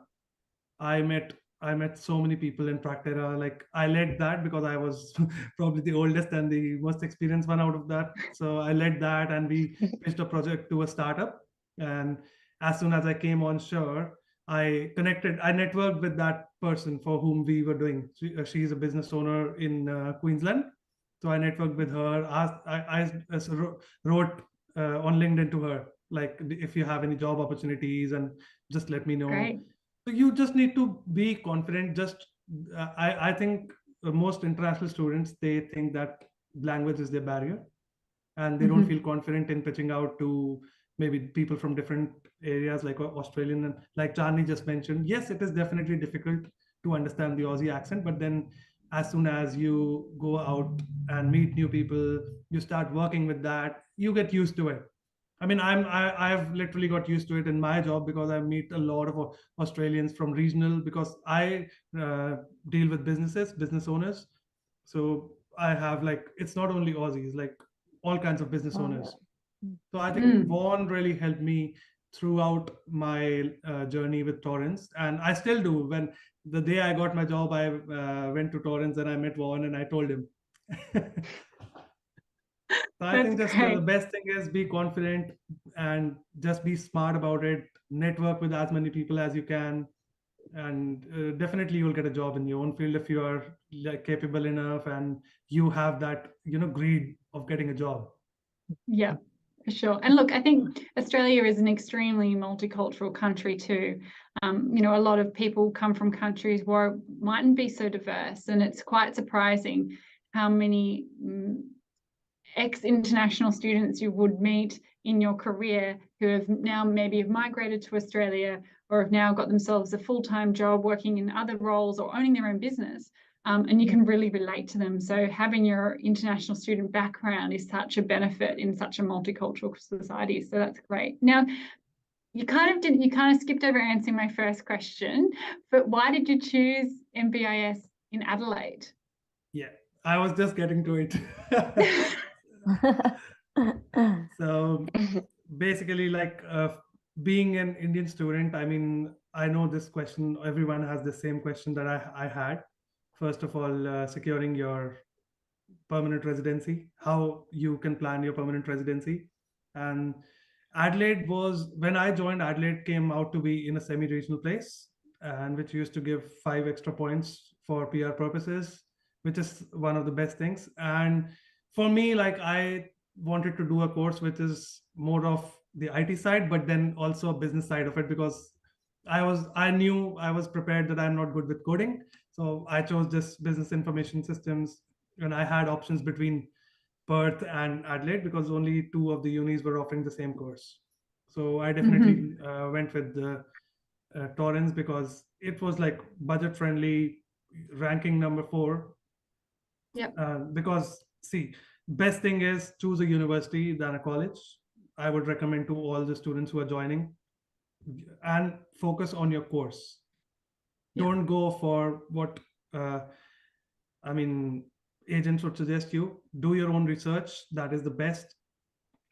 I met so many people in Practera. Like, I led that because I was probably the oldest and the most experienced one out of that. So I led that, and we pitched a project to a startup. And as soon as I came on shore, I networked with that person for whom we were doing. She's a business owner in Queensland. So I networked with her. I wrote on LinkedIn to her, like, if you have any job opportunities, and just let me know.
Great.
So you just need to be confident. I think most international students, they think that language is their barrier, and they don't feel confident in pitching out to maybe people from different areas like Australian. And like Charni just mentioned, yes, it is definitely difficult to understand the Aussie accent, but then as soon as you go out and meet new people, you start working with that, you get used to it. I mean, I've literally got used to it in my job, because I meet a lot of Australians from regional, because I deal with business owners. So I have, like, it's not only Aussies, like all kinds of business owners. So I think Vaughn really helped me throughout my journey with Torrens, and I still do. When the day I got my job, I went to Torrens and I met Vaughn and I told him. So I think just the best thing is be confident and just be smart about it. Network with as many people as you can, and definitely you'll get a job in your own field if you are capable enough and you have that, greed of getting a job.
Yeah, for sure. And look, I think Australia is an extremely multicultural country too. A lot of people come from countries where it mightn't be so diverse, and it's quite surprising how many ex-international students you would meet in your career who have now maybe have migrated to Australia, or have now got themselves a full-time job working in other roles or owning their own business. And you can really relate to them. So having your international student background is such a benefit in such a multicultural society. So that's great. Now, you kind of skipped over answering my first question, but why did you choose MBIS in Adelaide?
Yeah, I was just getting to it. So basically, like, being an Indian student, I mean, I know this question, everyone has the same question that I had. First of all, securing your permanent residency, how you can plan your permanent residency. And Adelaide was, when I joined, Adelaide came out to be in a semi-regional place, and which used to give 5 extra points for PR purposes, which is one of the best things. And for me, like, I wanted to do a course which is more of the IT side, but then also a business side of it, because I knew I was prepared that I'm not good with coding. So I chose this business information systems, and I had options between Perth and Adelaide because only 2 of the unis were offering the same course. So I definitely went with the Torrens, because it was like budget friendly, ranking number 4.
Yep.
Because see, best thing is choose a university than a college. I would recommend to all the students who are joining, and focus on your course.
Yeah.
Don't go for what agents would suggest you. Do your own research. That is the best.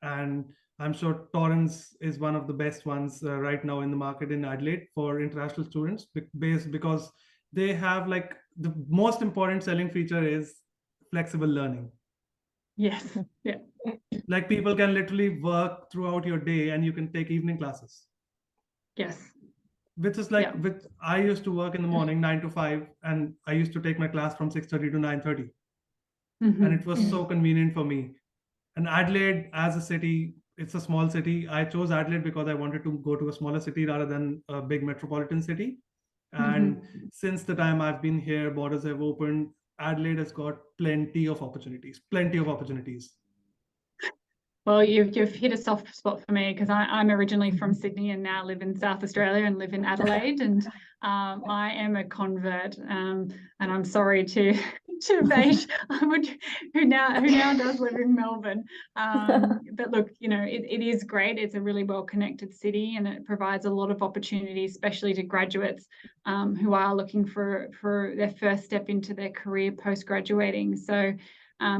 And I'm sure Torrens is one of the best ones right now in the market in Adelaide for international students, because they have like the most important selling feature is flexible learning.
Yes. Yeah.
Like people can literally work throughout your day and you can take evening classes.
Yes.
Which is like,
Yeah.
I used to work in the morning 9 to 5, and I used to take my class from 6:30 to 9:30. And it was so convenient for me. And Adelaide as a city, it's a small city. I chose Adelaide because I wanted to go to a smaller city rather than a big metropolitan city. And since the time I've been here, borders have opened. Adelaide has got plenty of opportunities.
Well, you've hit a soft spot for me, because I'm originally from Sydney and now live in South Australia and live in Adelaide, and I am a convert, and I'm sorry to Vaish, who now does live in Melbourne. But look, you know, it is great. It's a really well connected city, and it provides a lot of opportunities, especially to graduates who are looking for their first step into their career post graduating. So.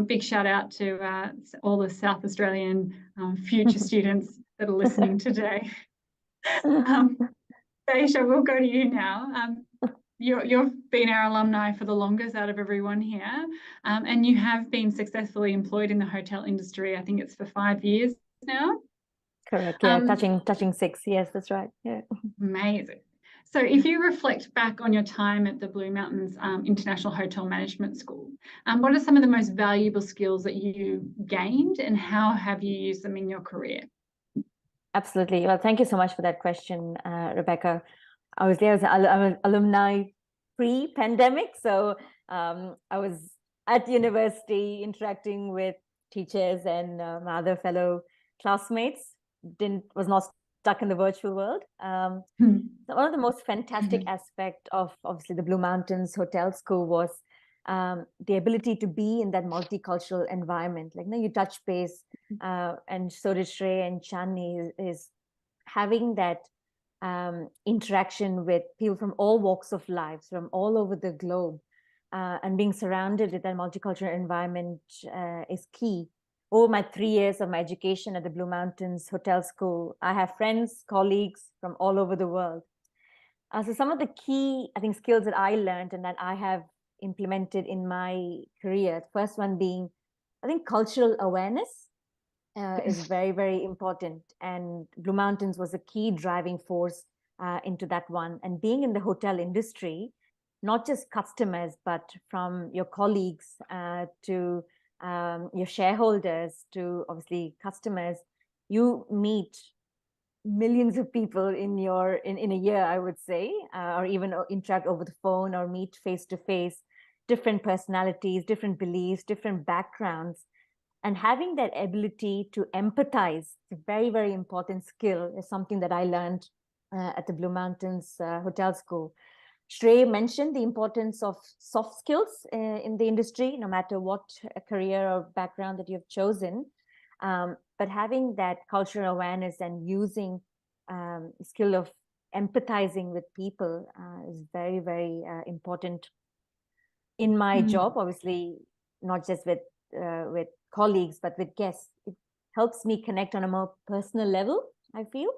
Big shout out to all the South Australian future students that are listening today. Vaish, we'll go to you now. You've been our alumni for the longest out of everyone here, and you have been successfully employed in the hotel industry. I think it's for 5 years now.
Correct. Yeah, touching 6. Yes, that's right. Yeah.
Amazing. So if you reflect back on your time at the Blue Mountains International Hotel Management School, what are some of the most valuable skills that you gained, and how have you used them in your career?
Absolutely. Well, thank you so much for that question, Rebecca. I was an alumni pre-pandemic, so I was at university interacting with teachers and my other fellow classmates. Was not stuck in the virtual world. So one of the most fantastic aspects of obviously the Blue Mountains Hotel School was the ability to be in that multicultural environment. Like, you touch base, and so did Shrey and Chandni, is having that interaction with people from all walks of life, from all over the globe, and being surrounded with that multicultural environment is key. Over my 3 years of my education at the Blue Mountains Hotel School, I have friends, colleagues from all over the world. So some of the key, I think, skills that I learned and that I have implemented in my career, the first one being, I think, cultural awareness is very, very important. And Blue Mountains was a key driving force into that one. And being in the hotel industry, not just customers, but from your colleagues to your shareholders to obviously customers, you meet millions of people in a year, I would say, or even interact over the phone or meet face to face, different personalities, different beliefs, different backgrounds. And having that ability to empathize, a very, very important skill, is something that I learned at the Blue Mountains Hotel School. Shrey mentioned the importance of soft skills in the industry, no matter what career or background that you've chosen. But having that cultural awareness and using skill of empathizing with people is very, very important in my job. Obviously, not just with colleagues, but with guests. It helps me connect on a more personal level, I feel.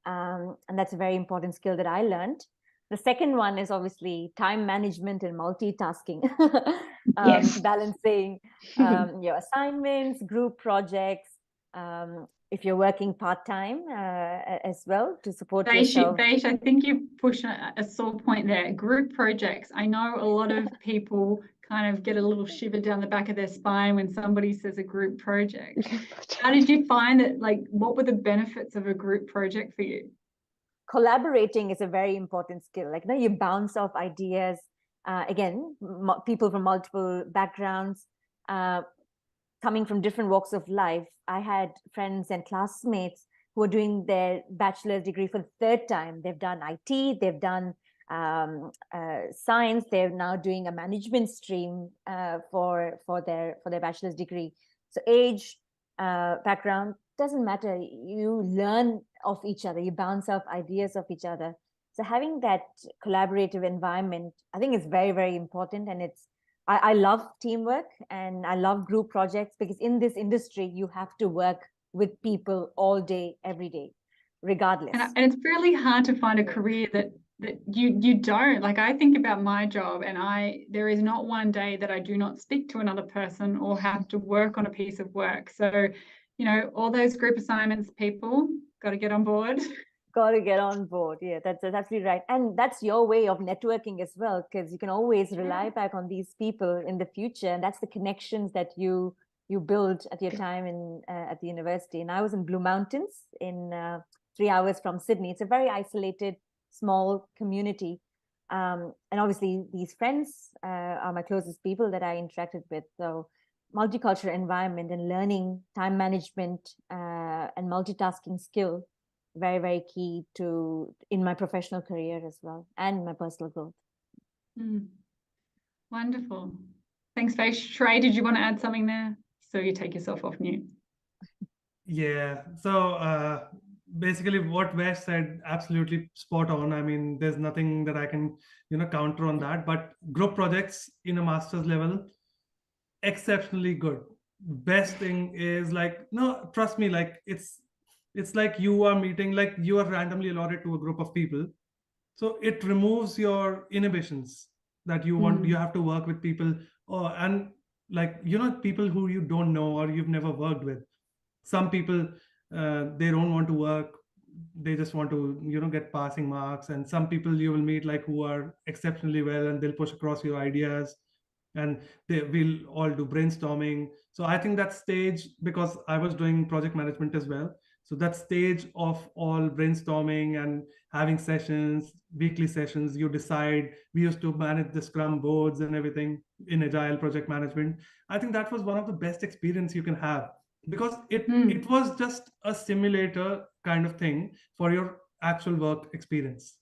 And that's a very important skill that I learned. The second one is obviously time management and multitasking, balancing your assignments, group projects, if you're working part-time as well, to support yourself.
Vaish, I think you push a sore point there. Group projects. I know a lot of people kind of get a little shiver down the back of their spine when somebody says a group project. How did you find it? Like, what were the benefits of a group project for you?
Collaborating is a very important skill. Like, you bounce off ideas. Again, people from multiple backgrounds, coming from different walks of life. I had friends and classmates who are doing their bachelor's degree for the third time. They've done IT, they've done science, they're now doing a management stream for their bachelor's degree. So age, background, doesn't matter. You learn of each other, you bounce off ideas of each other. So having that collaborative environment, I think, is very, very important. And I love teamwork and I love group projects, because in this industry, you have to work with people all day, every day, regardless.
And it's really hard to find a career that you don't. Like, I think about my job, and there is not one day that I do not speak to another person or have to work on a piece of work. So, all those group assignments, people got to get on board.
Got to get on board. Yeah, that's absolutely right. And that's your way of networking as well, because you can always rely back on these people in the future. And that's the connections that you build at your time at the university. And I was in Blue Mountains in 3 hours from Sydney. It's a very isolated, small community. And obviously these friends are my closest people that I interacted with. So multicultural environment and learning time management and multitasking skill, very, very key in my professional career as well, and my personal growth.
Wonderful. Thanks, Vaish. Shrey, did you want to add something there? So you take yourself off mute.
Yeah. So basically what Vaish said, absolutely spot on. I mean, there's nothing that I can, counter on that, but group projects in a master's level, exceptionally good. Best thing is no, trust me, it's like you are meeting, like you are randomly allotted to a group of people. So it removes your inhibitions that you have to work with people and people who you don't know or you've never worked with. Some people, they don't want to work. They just want to, get passing marks. And some people you will meet who are exceptionally well, and they'll push across your ideas, and they will all do brainstorming. So I think that stage, because I was doing project management as well, so that stage of all brainstorming and having sessions, weekly sessions, you decide. We used to manage the Scrum boards and everything in Agile project management. I think that was one of the best experience you can have, because it was just a simulator kind of thing for your actual work experience.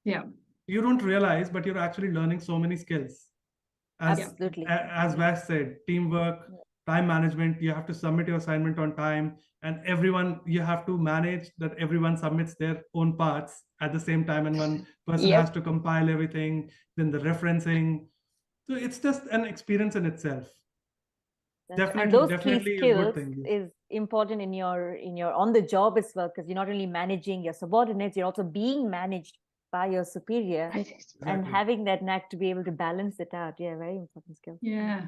Yeah.
You don't realize, but you're actually learning so many skills.
Absolutely.
As Vash said, teamwork, time management, you have to submit your assignment on time, and you have to manage that everyone submits their own parts at the same time, and one person has to compile everything, then the referencing. So it's just an experience in itself. Definitely,
and those
definitely
key skills
a good thing.
Is important in your on the job as well, because you're not only managing your subordinates, you're also being managed by your superior, and having that knack to be able to balance it out. Yeah, very important skill.
Yeah.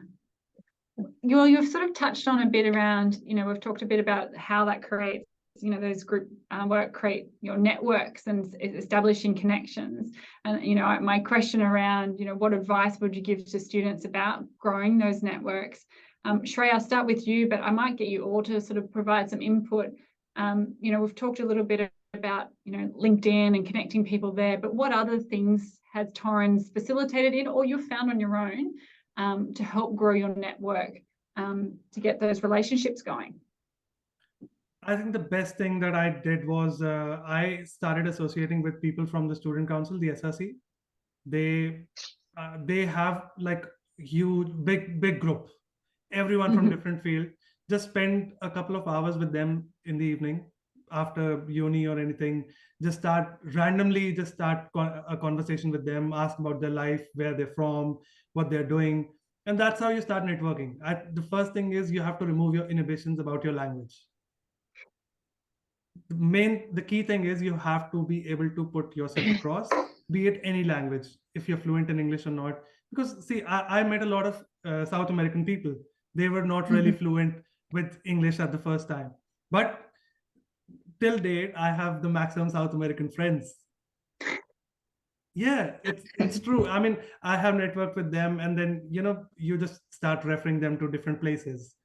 You've sort of touched on a bit around, we've talked a bit about how that creates, those group work create your networks and establishing connections. And, my question around, what advice would you give to students about growing those networks? Shrey, I'll start with you, but I might get you all to sort of provide some input. We've talked a little bit about, LinkedIn and connecting people there, but what other things has Torrens facilitated in, or you've found on your own, to help grow your network, to get those relationships going?
I think the best thing that I did was I started associating with people from the Student Council, the SRC. They have huge, big group, everyone from different field. Just spend a couple of hours with them in the evening after uni or anything. Just start a conversation with them, ask about their life, where they're from, what they're doing. And that's how you start networking. The first thing is you have to remove your inhibitions about your language. The key thing is you have to be able to put yourself across, be it any language, if you're fluent in English or not. Because see, I met a lot of South American people. They were not really fluent with English at the first time. But till date, I have the maximum South American friends. Yeah, it's true. I mean, I have networked with them, and then, you just start referring them to different places.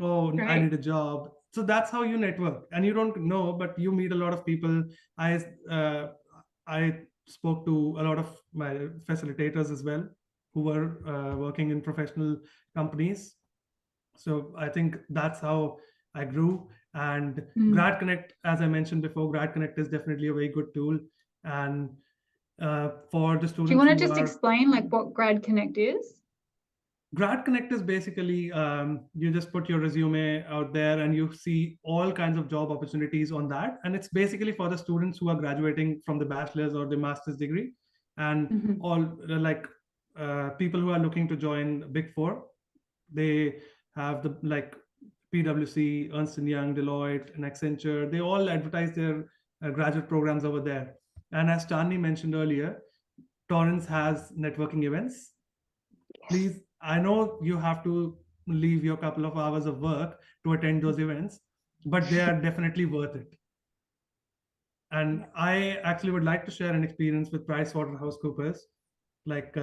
Oh, right. I need a job. So that's how you network, and you don't know, but you meet a lot of people. I spoke to a lot of my facilitators as well, who were working in professional companies. So I think that's how I grew. And Grad Connect, as I mentioned before, Grad Connect is definitely a very good tool. And for the students,
do you want to just explain what Grad Connect is?
Grad Connect is basically, you just put your resume out there and you see all kinds of job opportunities on that. And it's basically for the students who are graduating from the bachelor's or the master's degree, and all people who are looking to join Big Four. They have the PwC, Ernst & Young, Deloitte, and Accenture. They all advertise their graduate programs over there. And as Chandni mentioned earlier, Torrens has networking events. Please, I know you have to leave your couple of hours of work to attend those events, but they are definitely worth it. And I actually would like to share an experience with PricewaterhouseCoopers. Like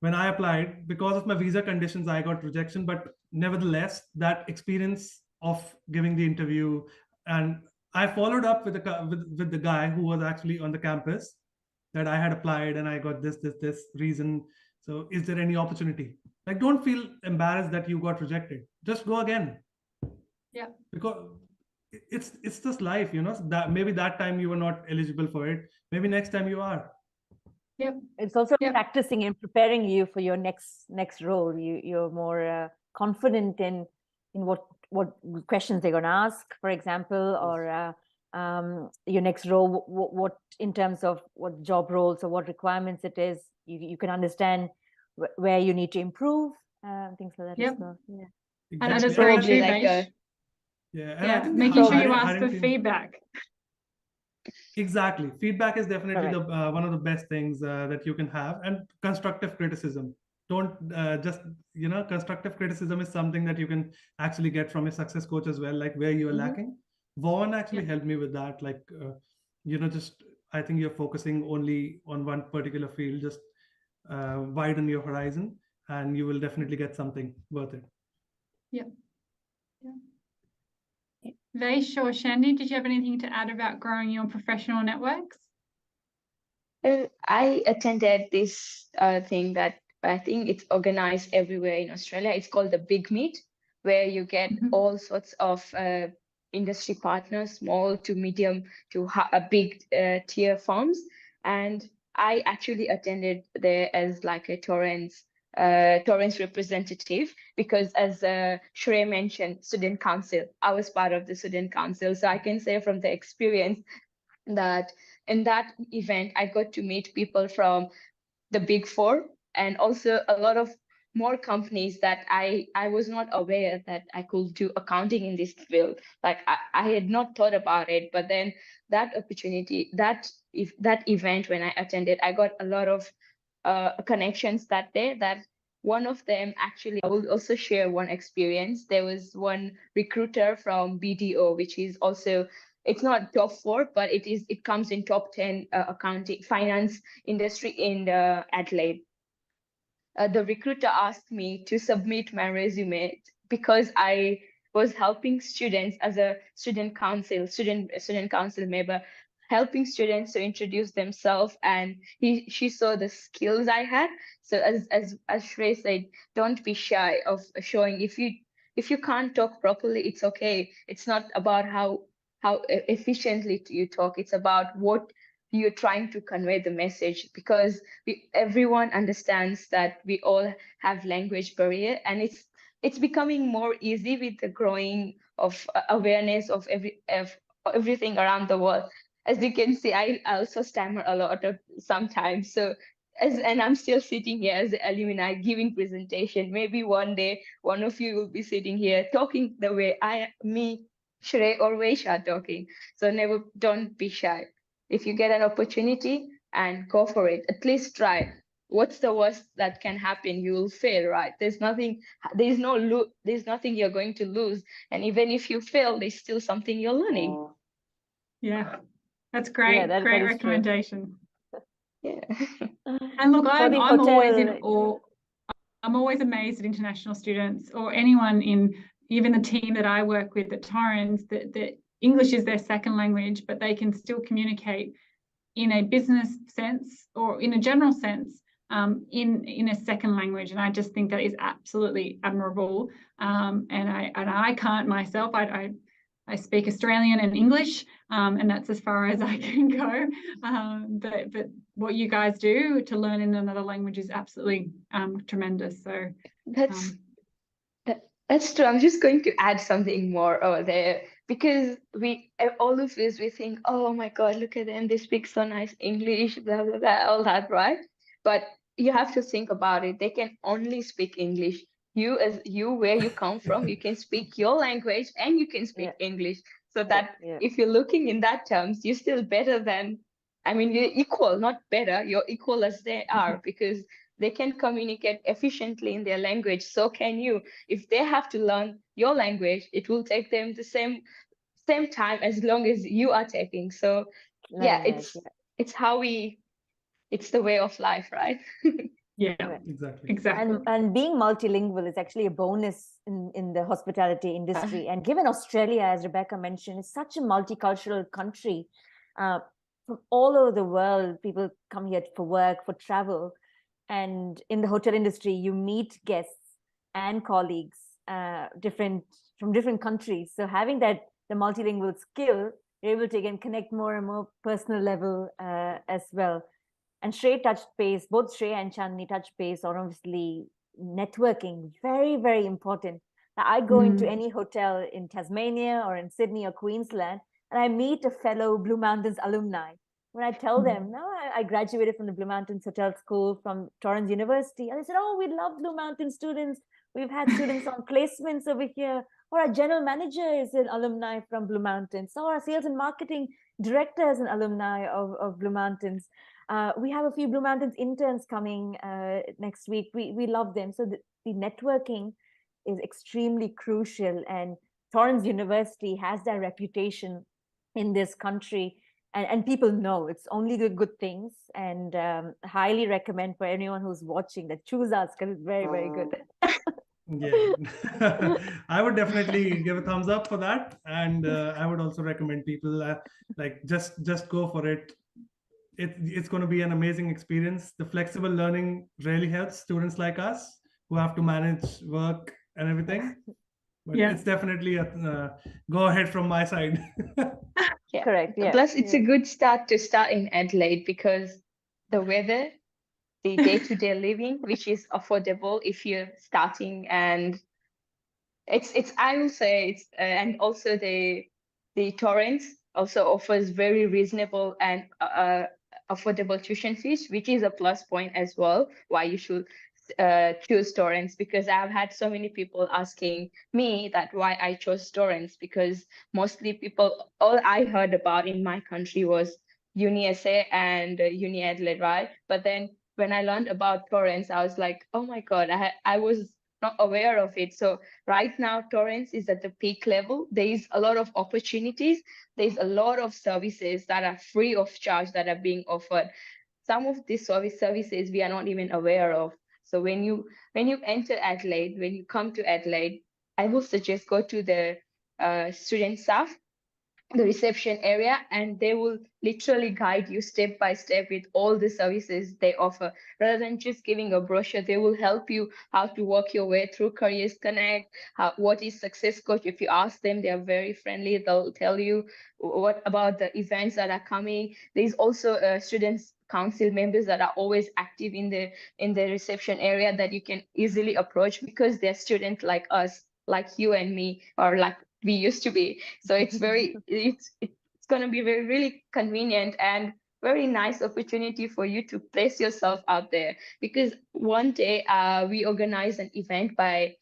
when I applied, because of my visa conditions, I got rejection. But nevertheless, that experience of giving the interview, and I followed up with the guy who was actually on the campus, that I had applied and I got this reason. So is there any opportunity? Like, don't feel embarrassed that you got rejected. Just go again.
Yeah.
Because it's just life, that maybe that time you were not eligible for it. Maybe next time you are.
Yep.
It's also
Yep.
practicing and preparing you for your next role. You're more confident in what questions they're going to ask, for example, or your next role, what in terms of what job roles or what requirements it is. You can understand where you need to improve, things like that.
Yep.
as well. Yeah.
And that is
Exactly.
very true,
Probably like
Vaish.
Yeah, and
Yeah,
I think
making sure you
hiring-
ask
hiring
for
team-
feedback.
Exactly. Feedback is definitely
Correct.
the one of the best things that you can have, and constructive criticism. Don't just constructive criticism is something that you can actually get from a success coach as well, like where you are
Mhm.
lacking. Vaughan actually helped me with that. Like, just I think you're focusing only on one particular field. Just widen your horizon, and you will definitely get something worth it.
Vaish or Shandy, did you have anything to add about growing your professional networks?
I attended this thing that I think it's organized everywhere in Australia. It's called the Big Meet, where you get
Mhm.
all sorts of industry partners, small to medium to big tier firms. And I actually attended there as like a Torrens representative, because as Shrey mentioned, student council, I was part of the student council. So I can say from the experience that in that event, I got to meet people from the Big Four, and also a lot of more companies that I was not aware that I could do accounting in this field. Like I had not thought about it, but then that opportunity, that event when I attended, I got a lot of connections that day. That one of them, actually, I will also share one experience. There was one recruiter from BDO, which is also, it's not top 4, but it comes in top 10 accounting finance industry in Adelaide. The recruiter asked me to submit my resume because I was helping students as a student council member, helping students to introduce themselves, and she saw the skills I had. So as Shrey said, don't be shy of showing. If you can't talk properly, it's okay. It's not about how efficiently you talk. It's about what you're trying to convey the message, because everyone understands that we all have language barrier, and it's becoming more easy with the growing of awareness of everything around the world. As you can see, I also stammer a lot of sometimes. So and I'm still sitting here as an alumni giving presentation. Maybe one day one of you will be sitting here talking the way Shrey or Vaish are talking. So don't be shy. If you get an opportunity, and go for it, at least try. What's the worst that can happen? You will fail, right? There's nothing you're going to lose. And even if you fail, there's still something you're learning.
Yeah, that's great.
Yeah, that
Great
is true.
recommendation.
Yeah.
And look,
For
I'm
the
always in
hotel-
awe. I'm always amazed at international students or anyone in even the team that I work with at Torrens, that English is their second language, but they can still communicate in a business sense or in a general sense in a second language. And I just think that is absolutely admirable. And I can't myself. I speak Australian and English, and that's as far as I can go. But what you guys do to learn in another language is absolutely tremendous. So
that's true. I'm just going to add something more over there, because all of us, we think, oh my God, look at them, they speak so nice English, blah blah blah, all that, right? But you have to think about it. They can only speak English you as you where you come from, you can speak your language and you can speak English. So that if you're looking in that terms, you're still better than, I mean, you're equal, not better, you're equal as they are, because they can communicate efficiently in their language. So can you. If they have to learn your language, it will take them the same time as long as you are taking. So yeah, it's how it's the way of life, right?
Yeah, exactly.
And being multilingual is actually a bonus in the hospitality industry. And given Australia, as Rebecca mentioned, is such a multicultural country, from all over the world, people come here for work, for travel. And in the hotel industry, you meet guests and colleagues from different countries. So having the multilingual skill, you're able to again connect more and more personal level as well. And Shrey touched base, both Shrey and Chandni touched base on obviously networking, very, very important. Now, I go into any hotel in Tasmania or in Sydney or Queensland, and I meet a fellow Blue Mountains alumni. When I tell them, no, I graduated from the Blue Mountains Hotel School from Torrens University, and they said, oh, we love Blue Mountain students. We've had students on placements over here. Or our general manager is an alumni from Blue Mountains. So our sales and marketing director is an alumni of Blue Mountains. We have a few Blue Mountains interns coming next week. We love them. So the networking is extremely crucial. And Torrens University has that reputation in this country. And people know it's only the good things. And highly recommend for anyone who's watching that choose us, because it's very, very good.
Yeah, I would definitely give a thumbs up for that. And I would also recommend people like just go for it. It's going to be an amazing experience. The flexible learning really helps students like us who have to manage work and everything. But it's definitely a go ahead from my side.
Correct. Yeah.
Plus, it's a good start in Adelaide, because the weather, the day-to-day living, which is affordable if you're starting, and it's I will say it's and also the Torrens also offers very reasonable and affordable tuition fees, which is a plus point as well, why you should choose Torrens. Because I've had so many people asking me that why I chose Torrens, because mostly people, all I heard about in my country was Uni SA and Uni Adelaide, right? But then when I learned about Torrens, I was like, oh my God, I was not aware of it. So right now, Torrens is at the peak level. There is a lot of opportunities. There's a lot of services that are free of charge that are being offered. Some of these services we are not even aware of. So when you enter Adelaide, when you come to Adelaide, I will suggest go to the student staff, the reception area, and they will literally guide you step by step with all the services they offer. Rather than just giving a brochure, they will help you how to work your way through Careers Connect, what is Success Coach. If you ask them, they are very friendly. They'll tell you what about the events that are coming. There's also students council members that are always active in the reception area that you can easily approach, because they're students like us, like you and me, or like we used to be. So it's going to be very, really convenient and very nice opportunity for you to place yourself out there. Because one day we organized an event by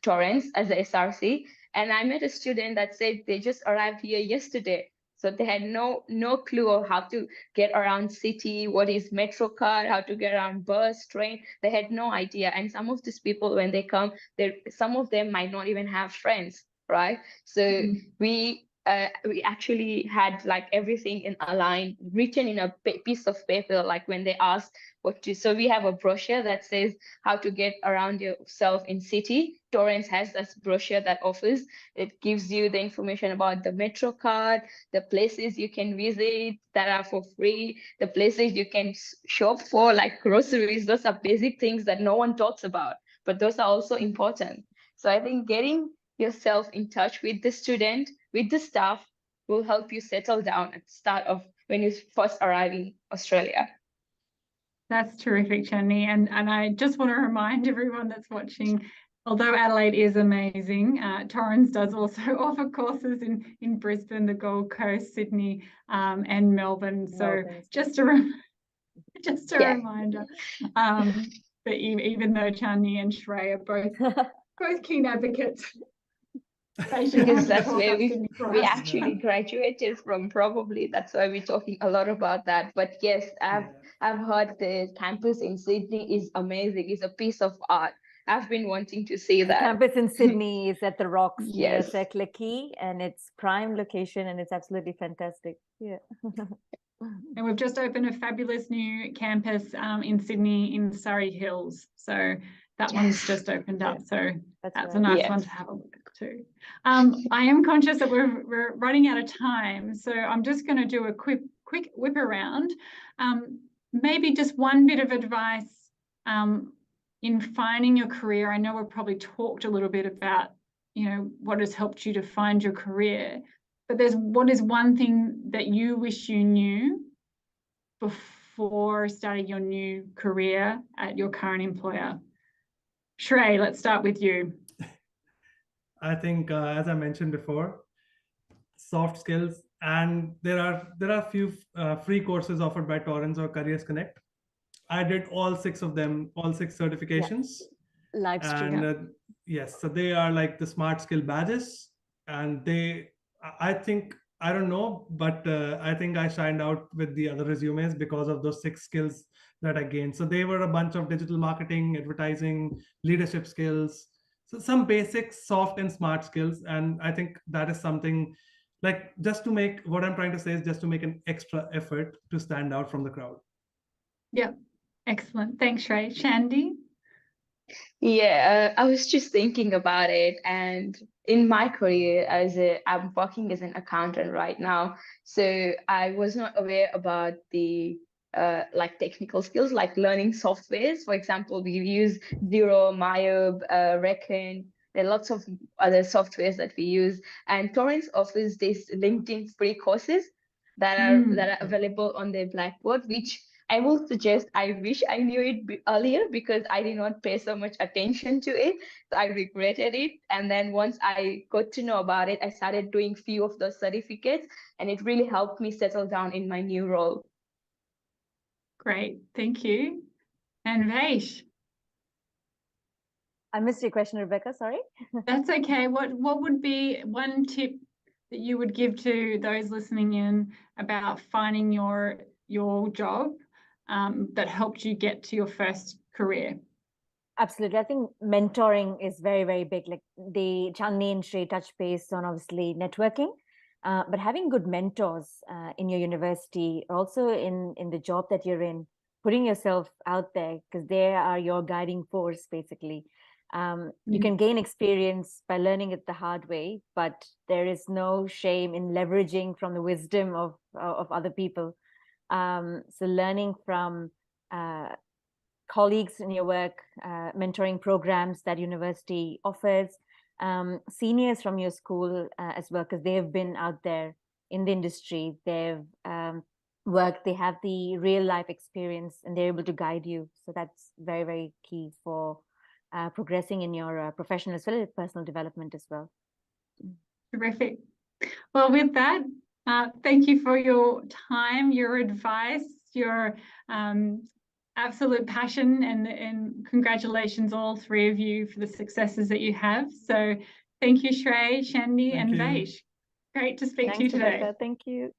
Torrens as a SRC, and I met a student that said they just arrived here yesterday. So they had no clue of how to get around city, what is Metro card, how to get around bus, train. They had no idea. And some of these people, when they come, some of them might not even have friends, right? So we actually had like everything in a line, written in a piece of paper, like when they asked what to. So we have a brochure that says how to get around yourself in city. Torrens has this brochure that offers, it gives you the information about the Metro card, the places you can visit that are for free, the places you can shop for, like groceries. Those are basic things that no one talks about, but those are also important. So I think getting yourself in touch with the student, with the staff, will help you settle down at the start of when you first arrive in Australia.
That's terrific, Chandni. And I just want to remind everyone that's watching, although Adelaide is amazing, Torrens does also offer courses in Brisbane, the Gold Coast, Sydney, and Melbourne. So just a reminder. But even though Chandni and Shrey are both both keen advocates.
Because that's where we
we
actually graduated from, probably. That's why we're talking a lot about that. But yes, I've heard the campus in Sydney is amazing. It's a piece of art. I've been wanting to see that.
The campus in Sydney is at the Rocks near
Yes.
Circular Quay, and it's prime location, and it's absolutely fantastic. Yeah.
And we've just opened a fabulous new campus in Sydney in Surrey Hills. So that one's just opened up. So that's a nice one to have a look at too. I am conscious that we're running out of time. So I'm just going to do a quick whip around. Maybe just one bit of advice in finding your career. I know we've probably talked a little bit about, what has helped you to find your career, but what is one thing that you wish you knew before starting your new career at your current employer? Shrey, let's start with you.
I think, as I mentioned before, soft skills, and there are a few free courses offered by Torrens or Careers Connect. I did all 6 of them, all 6 certifications.
Yeah. Live stream.
And yes, so they are like the smart skill badges, and I think, I don't know, but I think I shined out with the other resumes because of those 6 skills that I gained. So they were a bunch of digital marketing, advertising, leadership skills, so some basic soft and smart skills. And I think that is something, like, what I'm trying to say is just to make an extra effort to stand out from the crowd.
Yeah, excellent. Thanks, Shrey. Shandy?
Yeah, I was just thinking about it, and in my career I'm working as an accountant right now, so I was not aware about the like technical skills, like learning softwares. For example, we use Xero, Mayub, Reckon. There are lots of other softwares that we use, and Torrens offers these LinkedIn free courses that are available on their Blackboard, which I will suggest. I wish I knew it earlier because I did not pay so much attention to it. So I regretted it. And then once I got to know about it, I started doing few of those certificates, and it really helped me settle down in my new role.
Great, thank you. And Vaish?
I missed your question, Rebecca, sorry.
That's okay. What would be one tip that you would give to those listening in about finding your job that helped you get to your first career?
Absolutely. I think mentoring is very, very big. Like the Chandni and Shrey touch base on obviously networking, but having good mentors in your university, also in the job that you're in, putting yourself out there, because they are your guiding force, basically. You can gain experience by learning it the hard way, but there is no shame in leveraging from the wisdom of other people. So learning from colleagues in your work, mentoring programs that university offers, seniors from your school as well, because they've been out there in the industry, they've worked, they have the real life experience, and they're able to guide you. So that's very, very key for progressing in your professional as well as personal development as well.
Terrific. Well, with that, thank you for your time, your advice, your absolute passion, and congratulations all 3 of you for the successes that you have. So thank you, Shrey, Shandy, and Vaish. Great to speak to you today.
Rebecca. Thank you.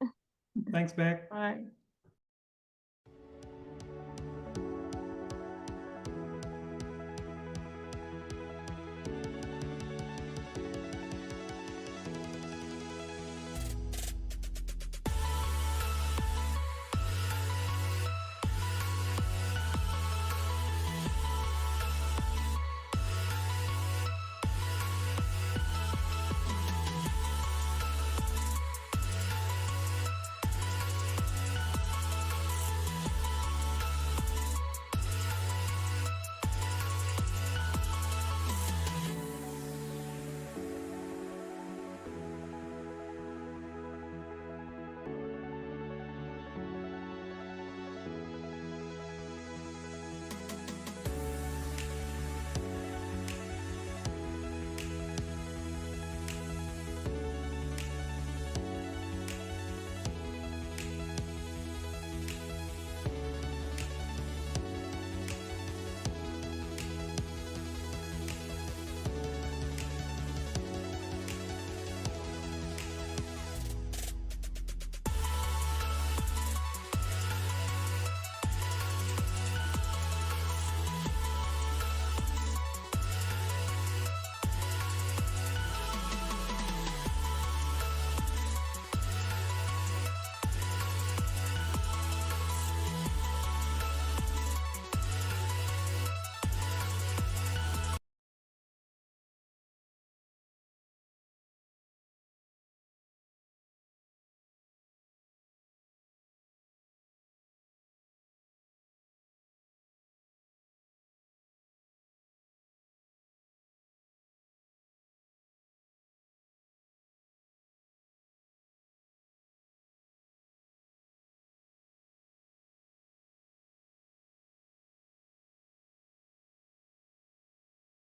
Thanks, Beck.
Bye.